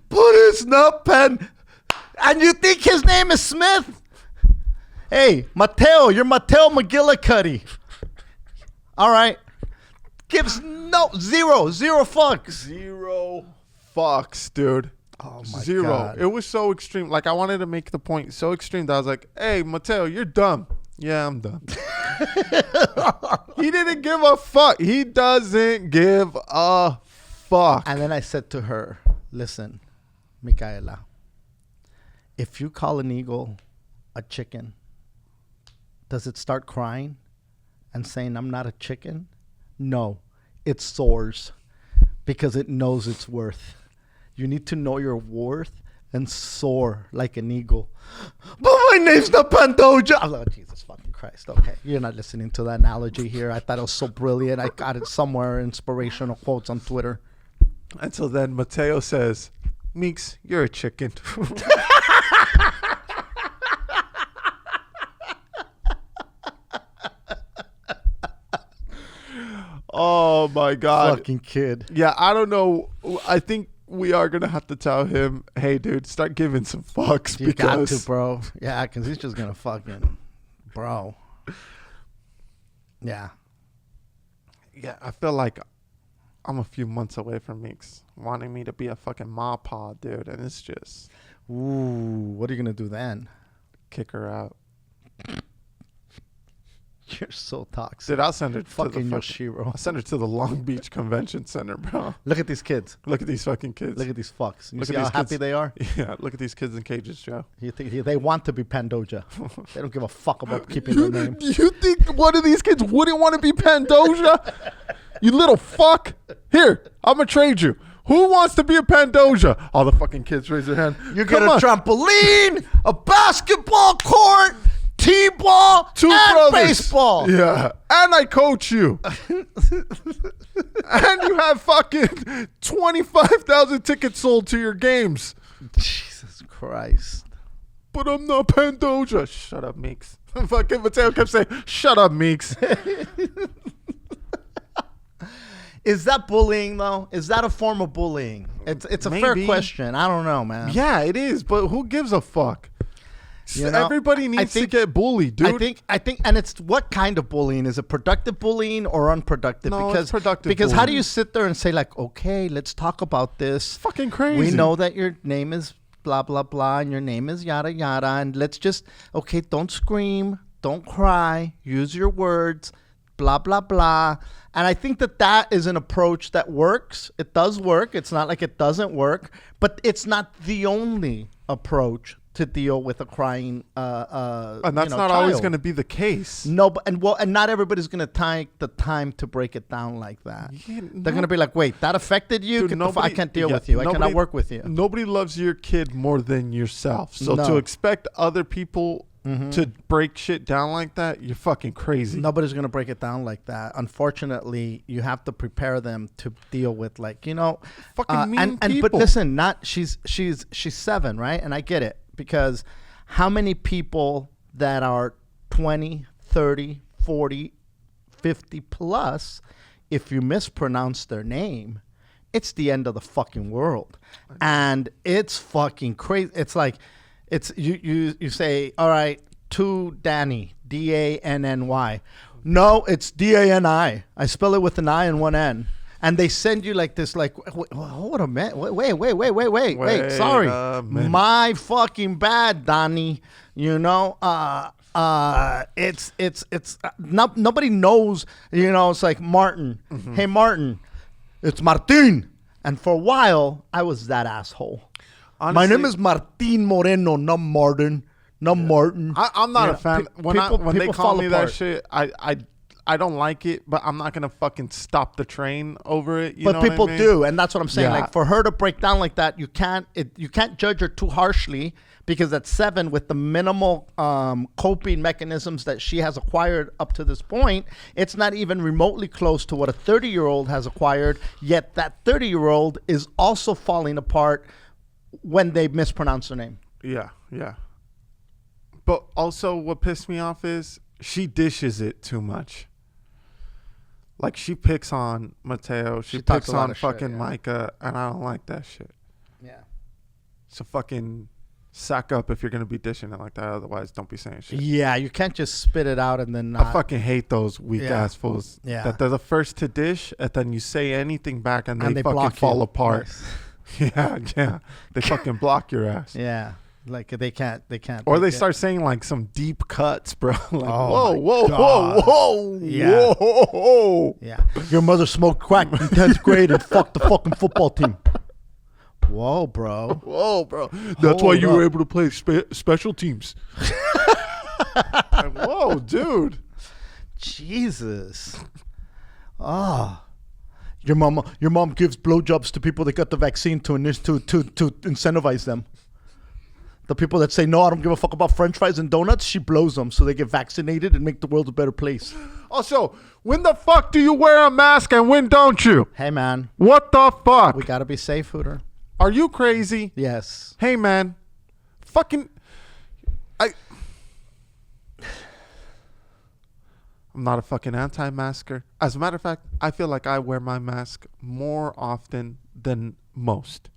But it's not Pen. And you think his name is Smith? Hey, Mateo, you're Mateo McGillicuddy. All right. Gives zero fucks. Zero fucks, dude. Oh my Zero. God. It was so extreme. Like, I wanted to make the point so extreme that I was like, hey, Mateo, you're dumb. Yeah, I'm dumb. He didn't give a fuck. He doesn't give a fuck. And then I said to her, listen, Micaela, if you call an eagle a chicken, does it start crying and saying, I'm not a chicken? No, it soars because it knows its worth. You need to know your worth and soar like an eagle. But my name's not Pandoja. Oh, Jesus fucking Christ. Okay, you're not listening to that analogy here. I thought it was so brilliant. I got it somewhere, inspirational quotes on Twitter. And so then Mateo says, Meeks, you're a chicken. Oh, my God. Fucking kid. Yeah, I don't know. I think we are going to have to tell him, hey, dude, start giving some fucks. You got to, bro. Yeah, because he's just going to fucking, bro. Yeah. Yeah, I feel like I'm a few months away from Meeks wanting me to be a fucking ma pa, dude. And it's just. Ooh, what are you going to do then? Kick her out. You're so toxic. Dude, I'll send her to fucking the Yoshiro. I'll send her to the Long Beach Convention Center, bro. Look at these kids. Look at these fucking kids. Look at these fucks. You Look see at how these happy kids. they are? Yeah, look at these kids in cages, Joe. You think they want to be Pandoja. They don't give a fuck about keeping their name. You think one of these kids wouldn't want to be Pandoja? You little fuck. Here, I'm going to trade you. Who wants to be a Pandoja? All the fucking kids raise their hand. You get a trampoline, a basketball court, T-ball, Two and brothers. baseball. Yeah. And I coach you. And you have fucking 25,000 tickets sold to your games. Jesus Christ. But I'm not Pandoja. Shut up, Meeks. Fucking Mateo kept saying, shut up, Meeks. Is that bullying, though? Is that a form of bullying? It's a fair Maybe. question. I don't know, man. Yeah, it is. But who gives a fuck? You know, Everybody needs to get bullied, dude. I think, and it's what kind of bullying? Is it productive bullying or unproductive? No, because it's productive Because how do bullying. you sit there and say like, okay, let's talk about this? Fucking crazy. We know that your name is blah blah blah, and your name is yada yada, and let's just don't scream, don't cry, use your words. blah, blah, blah. And I think that is an approach that works. It does work. It's not like it doesn't work, but it's not the only approach to deal with a crying and that's not child. always going to be the case. No, but and not everybody's going to take the time to break it down like that. Yeah, They're going to be like, wait, that affected you? Dude, I can't deal with you. I cannot work with you. Nobody loves your kid more than yourself. So No. to expect other people to break shit down like that, you're fucking crazy. Nobody's going to break it down like that. Unfortunately, you have to prepare them to deal with Fucking mean people. But listen, she's 7, right? And I get it, because how many people that are 20, 30, 40, 50 plus, if you mispronounce their name, it's the end of the fucking world. And it's fucking crazy. It's like, you say, all right, to Danny, Danny. No, it's Dani. I spell it with an I and one N. And they send you like this, like, hold a minute. Wait. Sorry. My fucking bad, Donnie. Nobody knows, it's like Martin. Mm-hmm. Hey, Martin, it's Martin. And for a while, I was that asshole. Honestly, my name is Martin Moreno, not Martin. Not Martin. I'm not a fan. When they call me that shit, I don't like it, but I'm not going to fucking stop the train over it. But people do, and that's what I'm saying. Yeah. Like, for her to break down like that, you can't judge her too harshly, because at 7, with the minimal coping mechanisms that she has acquired up to this point, it's not even remotely close to what a 30-year-old has acquired, yet that 30-year-old is also falling apart when they mispronounce their name. Yeah. But also what pissed me off is she dishes it too much. Like, she picks on Mateo. She picks on fucking shit, Micah, and I don't like that shit. Yeah. So fucking sack up if you're going to be dishing it like that. Otherwise, don't be saying shit. Yeah, you can't just spit it out and then not. I fucking hate those weak-ass fools. Yeah. That they're the first to dish, and then you say anything back, and they fucking fall apart. Nice. Yeah. They fucking block your ass. Yeah. Like, they can't. Or they start saying like some deep cuts, bro. Like, whoa. Yeah. Whoa. Yeah. Your mother smoked crack in 10th grade and fucked the fucking football team. Whoa, bro. That's why you were able to play special teams. Like, whoa, dude. Jesus. Your mom gives blowjobs to people that got the vaccine to incentivize them. The people that say, no, I don't give a fuck about French fries and donuts, she blows them so they get vaccinated and make the world a better place. Also, when the fuck do you wear a mask and when don't you? Hey, man. What the fuck? We got to be safe, Hooter. Are you crazy? Yes. Hey, man. I'm not a fucking anti-masker. As a matter of fact, I feel like I wear my mask more often than most.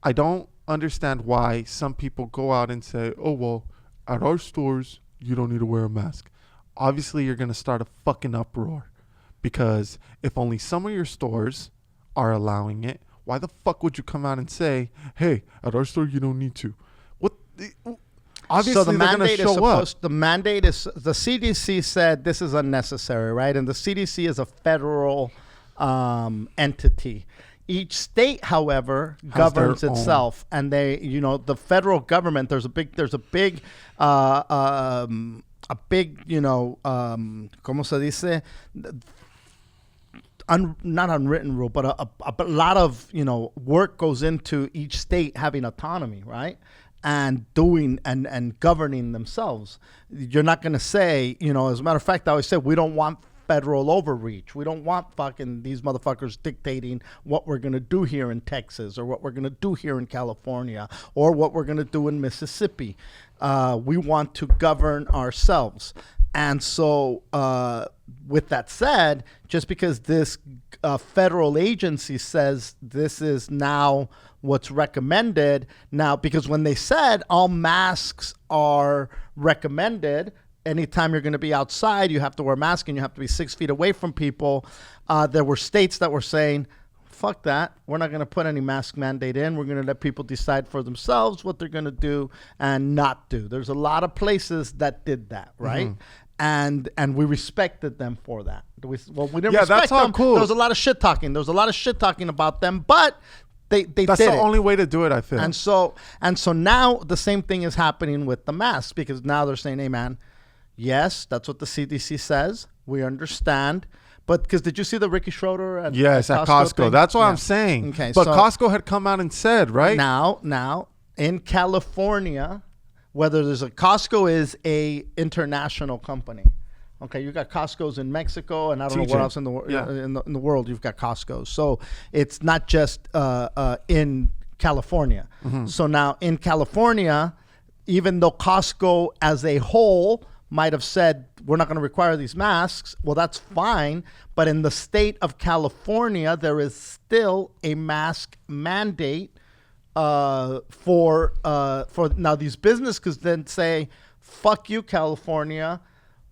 I don't understand why some people go out and say, oh, well, at our stores, you don't need to wear a mask. Obviously, you're going to start a fucking uproar, because if only some of your stores are allowing it, why the fuck would you come out and say, hey, at our store, you don't need to? Obviously, so the mandate is supposed. The mandate is, the CDC said this is unnecessary, right? And the CDC is a federal entity. Each state, however, governs itself, and they, the federal government. There's a big, ¿cómo se dice? Not unwritten rule, but a lot of work goes into each state having autonomy, right? And doing and governing themselves. You're not going to say, as a matter of fact, I always say we don't want federal overreach. We don't want fucking these motherfuckers dictating what we're going to do here in Texas, or what we're going to do here in California, or what we're going to do in Mississippi. We want to govern ourselves. And so with that said, just because this federal agency says this is now what's recommended now, because when they said all masks are recommended, anytime you're going to be outside, you have to wear a mask and you have to be 6 feet away from people. There were states that were saying, fuck that. We're not going to put any mask mandate in. We're going to let people decide for themselves what they're going to do and not do. There's a lot of places that did that, right? Mm-hmm. and we respected them for that. We didn't Yeah, respect that's all them. cool. There was a lot of shit talking. There was a lot of shit talking about them, but they That's did the it. only way to do it, I feel. And so now the same thing is happening with the masks, because now they're saying, hey man, yes, that's what the CDC says. We understand. But because did you see the Ricky Schroeder at Costco thing? That's what I'm saying. Okay, but so Costco had come out and said, right? Now in California, whether there's a Costco is a international company. Okay, you got Costco's in Mexico, and I don't know where else in the world you've got Costco's. So it's not just in California. So now in California, even though Costco as a whole might have said we're not going to require these masks, well, that's fine. But in the state of California, there is still a mask mandate for now. These businesses could then say, "Fuck you, California.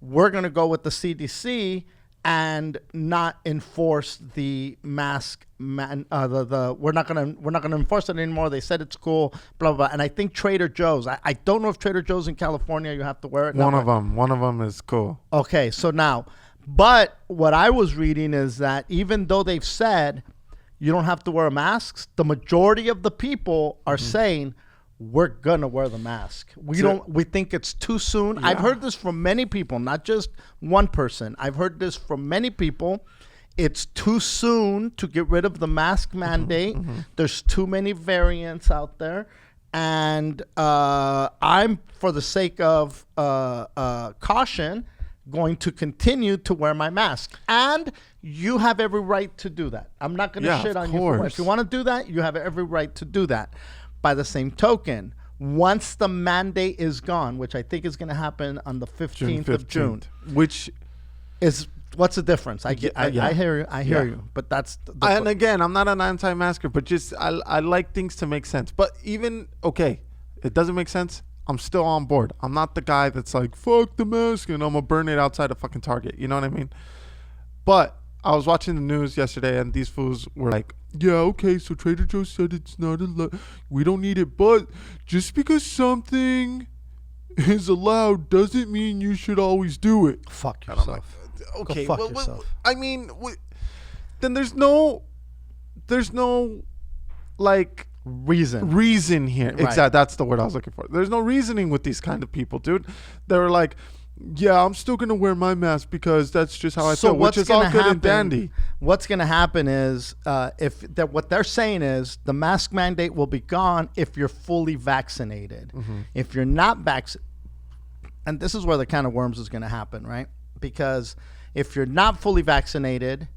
We're going to go with the CDC and not enforce the mask. We're not going to enforce it anymore. They said it's cool. Blah blah blah." And I think Trader Joe's. I don't know if Trader Joe's in California you have to wear it. One of them is cool. Okay, so now, but what I was reading is that even though they've said you don't have to wear masks, the majority of the people are saying we're gonna wear the mask. We think it's too soon. Yeah. I've heard this from many people, not just one person. I've heard this from many people. It's too soon to get rid of the mask mandate. There's too many variants out there. And I'm, for the sake of caution, going to continue to wear my mask. And you have every right to do that. I'm not going to shit on you for it. If you want to do that, you have every right to do that. By the same token, once the mandate is gone, which I think is going to happen on the 15th of June, which is what's the difference? I hear you. I hear you. But that's and again, I'm not an anti-masker, but just I like things to make sense. But even it doesn't make sense. I'm still on board. I'm not the guy that's like, fuck the mask and I'm gonna burn it outside a fucking Target. You know what I mean? But I was watching the news yesterday and these fools were like, yeah, okay, so Trader Joe's said it's not allowed. We don't need it. But just because something is allowed doesn't mean you should always do it. Fuck yourself. Like, okay, go fuck yourself. I mean, then there's no like reason here. Right. Exactly, that's the word I was looking for. There's no reasoning with these kind of people, dude. They were like, yeah, I'm still gonna wear my mask because that's just how I feel, which is all good and dandy. What's gonna happen is, what they're saying is the mask mandate will be gone if you're fully vaccinated. If you're not vaccinated, and this is where the kind of worms is gonna happen, right? Because if you're not fully vaccinated,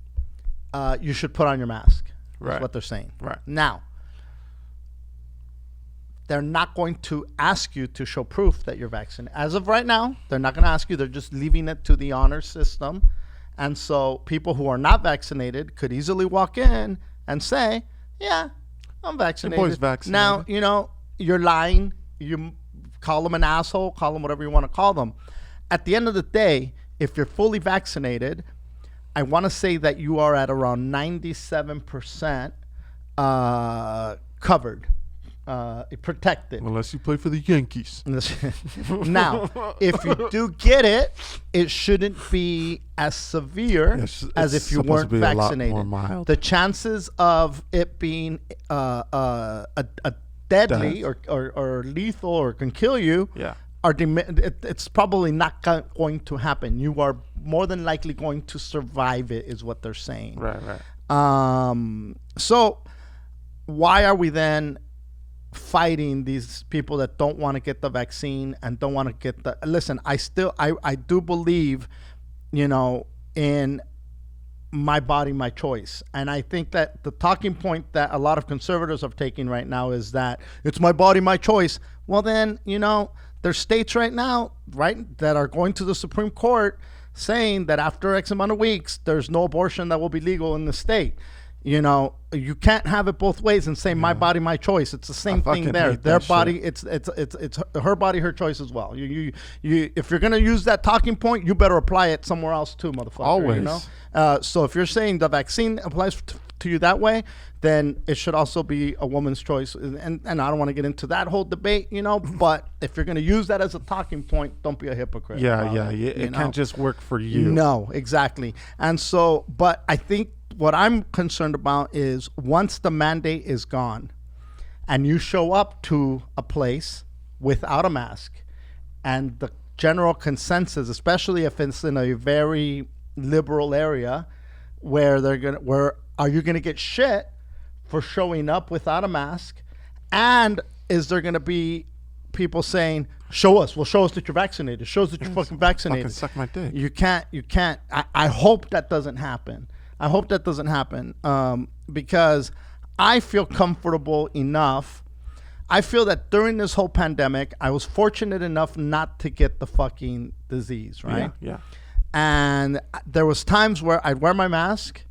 you should put on your mask. Right. That's what they're saying. Right. Now, they're not going to ask you to show proof that you're vaccinated. As of right now, they're not going to ask you. They're just leaving it to the honor system. And so people who are not vaccinated could easily walk in and say, yeah, I'm vaccinated. Your boy's vaccinated. Now, you're lying. You call them an asshole, call them whatever you want to call them. At the end of the day, if you're fully vaccinated, I want to say that you are at around 97% covered. Protected. Unless you play for the Yankees. Now, if you do get it, it shouldn't be as severe as if you weren't vaccinated. A lot more mild. The chances of it being a deadly or lethal or can kill you are it's probably not going to happen. You are more than likely going to survive it, is what they're saying. Right. So why are we then fighting these people that don't want to get the vaccine and don't want to get the... Listen, I do believe, in my body, my choice. And I think that the talking point that a lot of conservatives are taking right now is that it's my body, my choice. Well, then, there's states right now, right, that are going to the Supreme Court saying that after X amount of weeks, there's no abortion that will be legal in the state. You can't have it both ways and say my body, my choice. It's the same thing there. Their body, it's her body, her choice as well. You if you're gonna use that talking point, you better apply it somewhere else too, motherfucker. Always. So if you're saying the vaccine applies to you that way, then it should also be a woman's choice. And I don't want to get into that whole debate, but if you're going to use that as a talking point, don't be a hypocrite. Yeah. It can't just work for you. No, exactly. And so, but I think what I'm concerned about is once the mandate is gone and you show up to a place without a mask, and the general consensus, especially if it's in a very liberal area, where are you gonna get shit for showing up without a mask? And is there gonna be people saying, show us that you're vaccinated, show us that you're fucking vaccinated? Fucking suck my dick. You can't. I hope that doesn't happen. Because I feel comfortable enough. I feel that during this whole pandemic, I was fortunate enough not to get the fucking disease, right? Yeah. And there was times where I'd wear my mask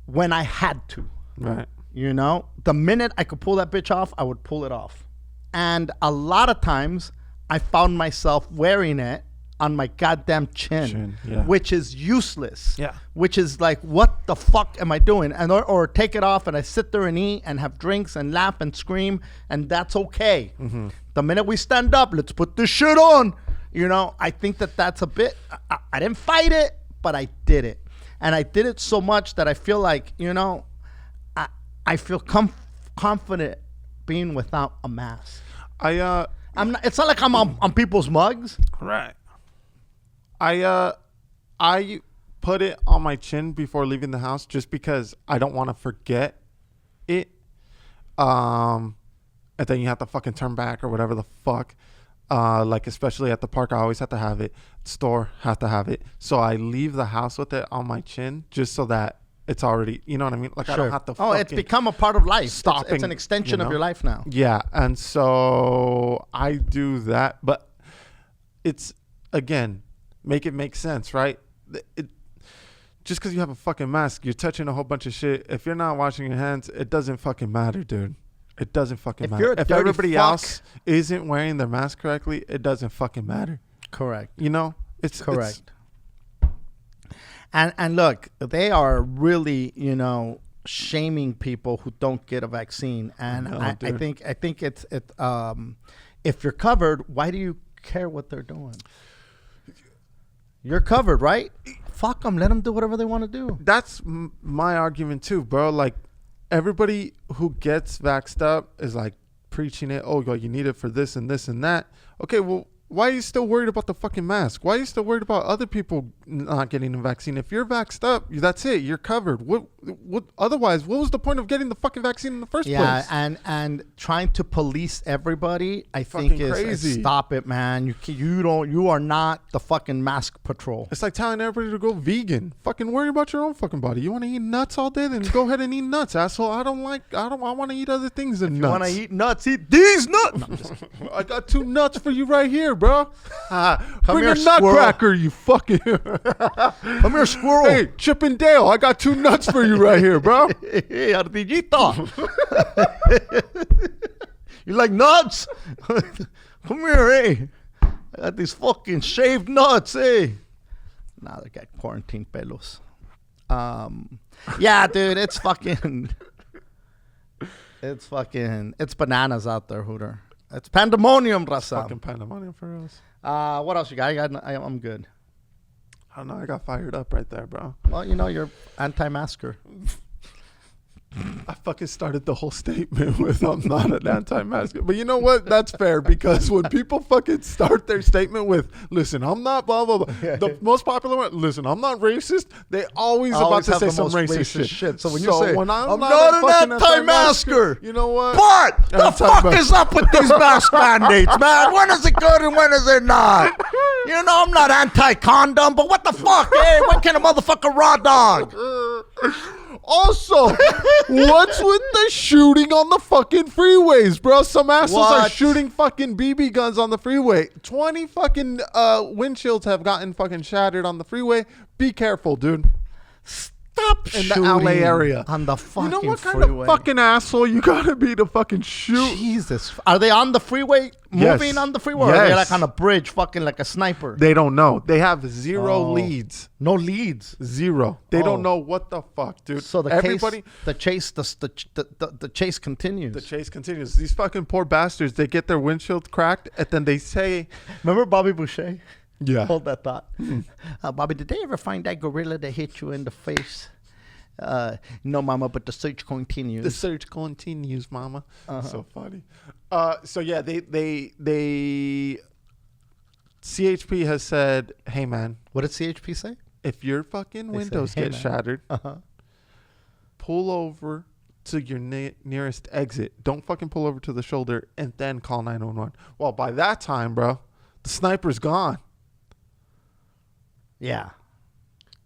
when I had to. Right. The minute I could pull that bitch off, I would pull it off. And a lot of times I found myself wearing it on my goddamn chin, which is useless. Yeah. Which is like, what the fuck am I doing? And or take it off and I sit there and eat and have drinks and laugh and scream, and that's okay. Mm-hmm. The minute we stand up, let's put this shit on. I think that's a bit. I didn't fight it, but I did it, and I did it so much that I feel like I feel confident being without a mask. I'm not. It's not like I'm on people's mugs. Right. I put it on my chin before leaving the house just because I don't want to forget it. And then you have to fucking turn back or whatever the fuck. Like especially at the park, I always have to have it. Store, have to have it. So I leave the house with it on my chin just so that it's already, you know what I mean? Like sure. I don't have to fucking it's become a part of life. It's an extension of your life now. Yeah. And so I do that. But it's, again, make it make sense, right? Just because you have a fucking mask, you're touching a whole bunch of shit. If you're not washing your hands, it doesn't fucking matter, dude. It doesn't fucking matter. If everybody else isn't wearing their mask correctly, it doesn't fucking matter. Correct. It's correct. And look, they are really, shaming people who don't get a vaccine. And I think it's if you're covered, why do you care what they're doing? You're covered, right? Fuck them. Let them do whatever they want to do. That's my argument too, bro. Like, everybody who gets vaxxed up is like preaching it. Oh, you need it for this and this and that. Okay, well, why are you still worried about the fucking mask? Why are you still worried about other people not getting the vaccine? If you're vaxxed up, that's it. You're covered. What? Otherwise, what was the point of getting the fucking vaccine in the first place? Yeah, and trying to police everybody, I think is crazy. Stop it, man. You are not the fucking mask patrol. It's like telling everybody to go vegan. Fucking worry about your own fucking body. You want to eat nuts all day? Then go ahead and eat nuts, asshole. I want to eat other things than nuts. You want to eat nuts? Eat these nuts. No, I got 2 nuts for you right here, bro. Bring here, a nutcracker, you fucking. Come here, squirrel. Hey, Chip and Dale, I got 2 nuts for you right here, bro. Hey, ardillito. You like nuts? Come here, hey. I got these fucking shaved nuts, hey. Nah, they got quarantine pelos. Yeah, dude, it's bananas out there, Hooter. It's pandemonium, Raza. Fucking pandemonium for us. What else you got? I'm good. I don't know. I got fired up right there, bro. Well, you're anti-masker. I fucking started the whole statement with I'm not an anti-masker. But you know what? That's fair, because when people fucking start their statement with, listen, I'm not blah, blah, blah. The most popular one, listen, I'm not racist. They always about to say some racist shit. So when you say, when I'm not an anti-masker, you know what? But the fuck is up with these mask mandates, man? When is it good and when is it not? I'm not anti-condom, but what the fuck? Hey, when can a motherfucker raw dog? Also, what's with the shooting on the fucking freeways, bro? Some assholes are shooting fucking BB guns on the freeway. 20 fucking windshields have gotten fucking shattered on the freeway. Be careful, dude. Stop in shooting the LA area. on the fucking You know what freeway. kind of fucking asshole you gotta be to fucking shoot? Jesus. Are they on the freeway? Yes. Moving on the freeway? Or are they Yes. like on a bridge fucking like a sniper? They don't know. They have zero Oh. leads. No leads. Zero. They Oh. don't know what the fuck, dude. So the chase continues. The chase continues. These fucking poor bastards, they get their windshield cracked and then they say, Remember Bobby Boucher? yeah. Hold that thought. Bobby, did they ever find that gorilla that hit you in the face? No, mama, but the search continues. The search continues, mama. Uh-huh. So funny. So yeah, they CHP has said, hey man, What did CHP say? if your fucking They windows say, "Hey, get man." shattered, Uh-huh. pull over to your nearest exit. Don't fucking pull over to the shoulder and then call 911. Well, by that time, bro, the sniper's gone. Yeah.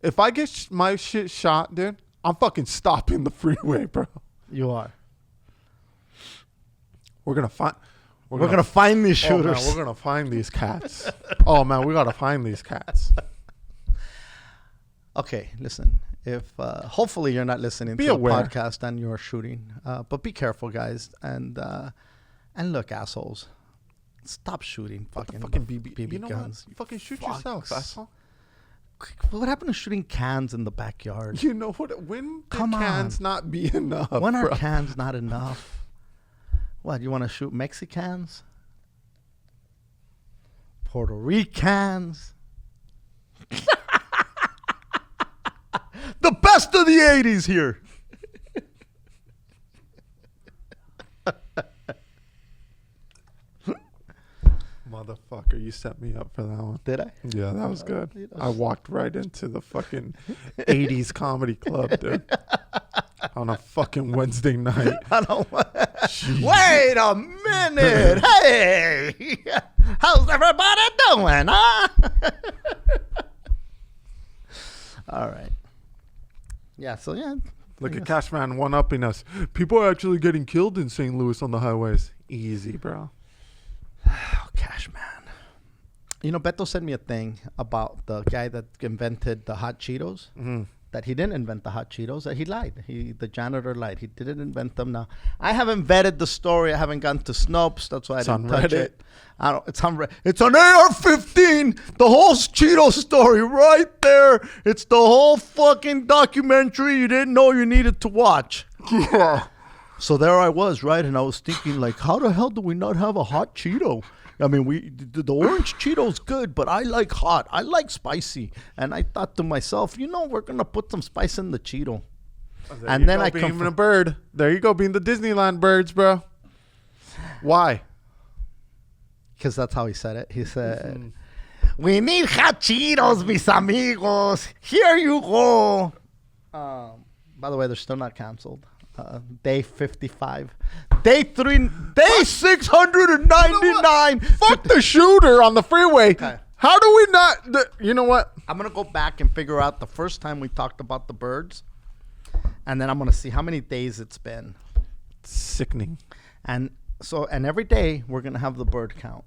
If I get my shit shot, dude, I'm fucking stopping the freeway, bro. You are. We're gonna find. We're gonna find these Oh, man, shooters. we're gonna find these cats. Oh man, we gotta find these cats. Okay, listen. If hopefully you're not listening Be to aware. the podcast and you're shooting, but be careful, guys. And look, assholes, stop shooting fucking BB You know guns. what? Fucking shoot fucks. yourself, asshole. What happened to shooting cans in the backyard? You know what? When did Come on. cans not be enough? When are bro? cans not enough? What, you want to shoot Mexicans? Puerto Ricans? The best of the 80s here. Motherfucker, you set me up for that one. Did I? Yeah, that was good. you know, I walked right into the fucking 80s comedy club, dude. On a fucking Wednesday night. I don't want. Jeez. Wait a minute. Hey, how's everybody doing, huh? All right. Yeah, so yeah. Look at Cashman one-upping us. People are actually getting killed in St. Louis on the highways. Easy, bro. Oh, Cash Man. You know, Beto sent me a thing about the guy that invented the hot Cheetos. Mm-hmm. That he didn't invent the hot Cheetos. That he lied. The janitor lied. He didn't invent them. Now, I haven't vetted the story. I haven't gone to Snopes. That's why I didn't touch it. I don't. It's on. It's on AR-15. The whole Cheeto story right there. It's the whole fucking documentary you didn't know you needed to watch. Yeah. So there I was, right? And I was thinking, like, how the hell do we not have a hot Cheeto? I mean, the orange Cheeto's good, but I like hot. I like spicy. And I thought to myself, you know, we're going to put some spice in the Cheeto. And then I being a bird. There you go, being the Disneyland birds, bro. Why? Because that's how he said it. He said, we need hot Cheetos, mis amigos. Here you go. By the way, they're still not canceled. Day 55. Day 699. Fuck the shooter on the freeway. Okay. How do we not? You know what? I'm going to go back and figure out the first time we talked about the birds. And then I'm going to see how many days it's been. Sickening. And every day we're going to have the bird count.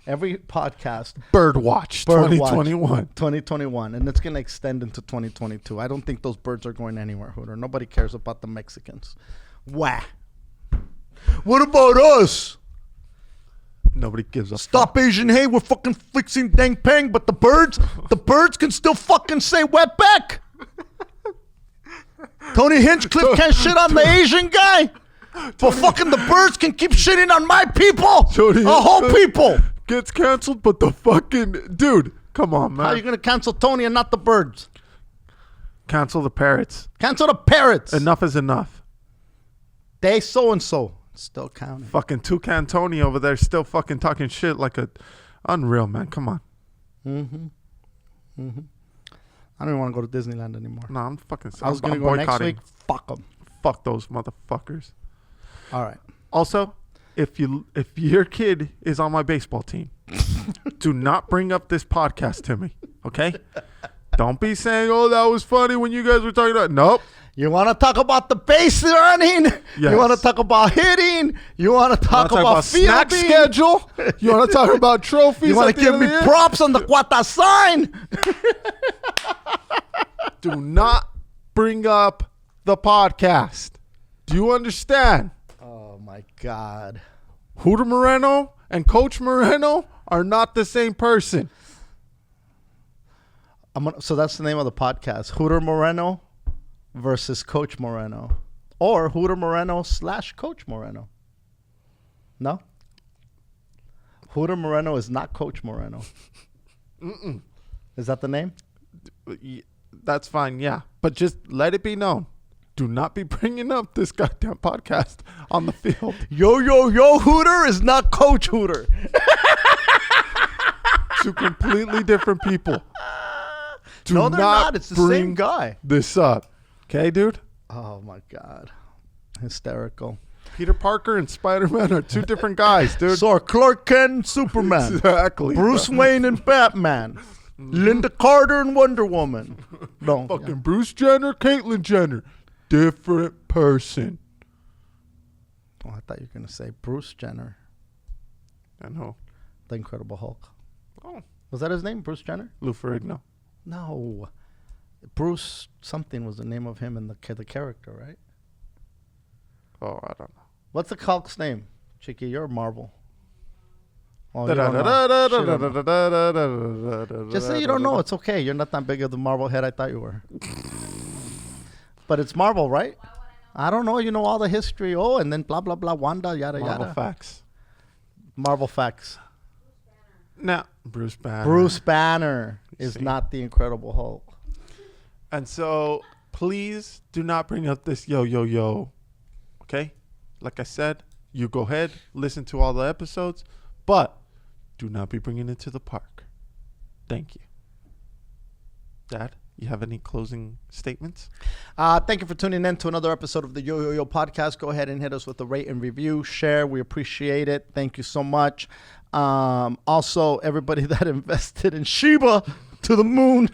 Every podcast. Birdwatch 2021. 2021. And it's going to extend into 2022. I don't think those birds are going anywhere, Hooter. Nobody cares about the Mexicans. Wah. What about us? Nobody gives a Stop Asian hate. We're fucking fixing dang pang. But the birds can still fucking say wet back. Tony Hinchcliffe can't shit on the Asian guy. But fucking the birds can keep shitting on my people. Tony A whole Hinchcliffe people. gets canceled, but the fucking dude, come on, man. How are you going to cancel Tony and not the birds? Cancel the parrots. Cancel the parrots. Enough is enough. They so-and-so. Still counting. Fucking Toucan Tony over there still fucking talking shit like a unreal, man. Come on. I don't even want to go to Disneyland anymore. No, I'm fucking I was going to I'm go next boycotting. week. Fuck them. Fuck those motherfuckers. All right. Also, if your kid is on my baseball team, do not bring up this podcast to me, okay? Don't be saying, "Oh, that was funny when you guys were talking about." Nope. You want to talk about the base running? Yes. You want to talk about hitting? You want to talk about snack fielding? schedule? You want to talk about trophies? You want at to the give end me of the year? props on the Quata sign? Do not bring up the podcast. Do you understand? Oh my God. Hooter Moreno and Coach Moreno are not the same person. So that's the name of the podcast. Hooter Moreno versus Coach Moreno. Or Hooter Moreno / Coach Moreno. No? Hooter Moreno is not Coach Moreno. Mm-mm. Is that the name? That's fine, yeah. But just let it be known. Do not be bringing up this goddamn podcast on the field. YoYoYo Hooter is not Coach Hooter. Two completely different people. No, they're not. It's the same guy. This up. Okay, dude? Oh, my God. Hysterical. Peter Parker and Spider-Man are two different guys, dude. So are Clark Kent and Superman. Exactly. Bruce Wayne and Batman. Linda Carter and Wonder Woman. No. Fucking Bruce Jenner, Caitlyn Jenner. Different person. Oh, I thought you were going to say Bruce Jenner. I know. The Incredible Hulk. Oh. Was that his name, Bruce Jenner? Lou Ferrigno. No. Bruce something was the name of him and the character, right? Oh, I don't know. What's the Hulk's name? Chicky, you're Marvel. Oh, you don't know. Just say you don't know. It's okay. You're not that big of the Marvel head I thought you were. But it's Marvel, right? I don't know. You know all the history. Oh, and then blah, blah, blah, Wanda, yada, yada. Marvel facts. Marvel facts. No. Bruce Banner. Bruce Banner is not the Incredible Hulk. And so, please do not bring up this yo. Okay? Like I said, you go ahead, listen to all the episodes, but do not be bringing it to the park. Thank you. Dad, you have any closing statements? Thank you for tuning in to another episode of the YoYoYo podcast. Go ahead and hit us with a rate and review, share. We appreciate it. Thank you so much. Also, everybody that invested in Shiba to the moon.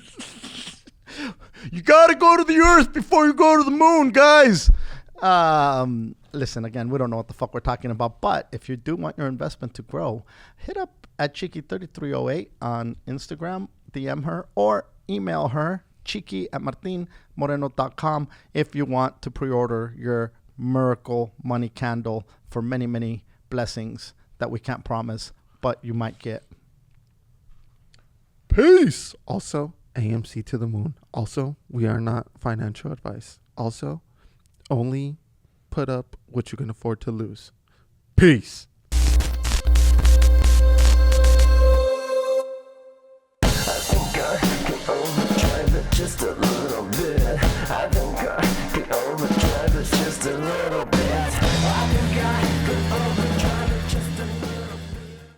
You got to go to the earth before you go to the moon, guys. Listen, again, we don't know what the fuck we're talking about, but if you do want your investment to grow, hit up at Cheeky3308 on Instagram, DM her, or email her, cheeky@martinmoreno.com, if you want to pre-order your miracle money candle for many, many blessings that we can't promise, but you might get. Peace. Also, AMC to the moon. Also, we are not financial advice. Also, only put up what you can afford to lose. Peace. I think I can overdrive it just a little bit. I think I can overdrive it just a little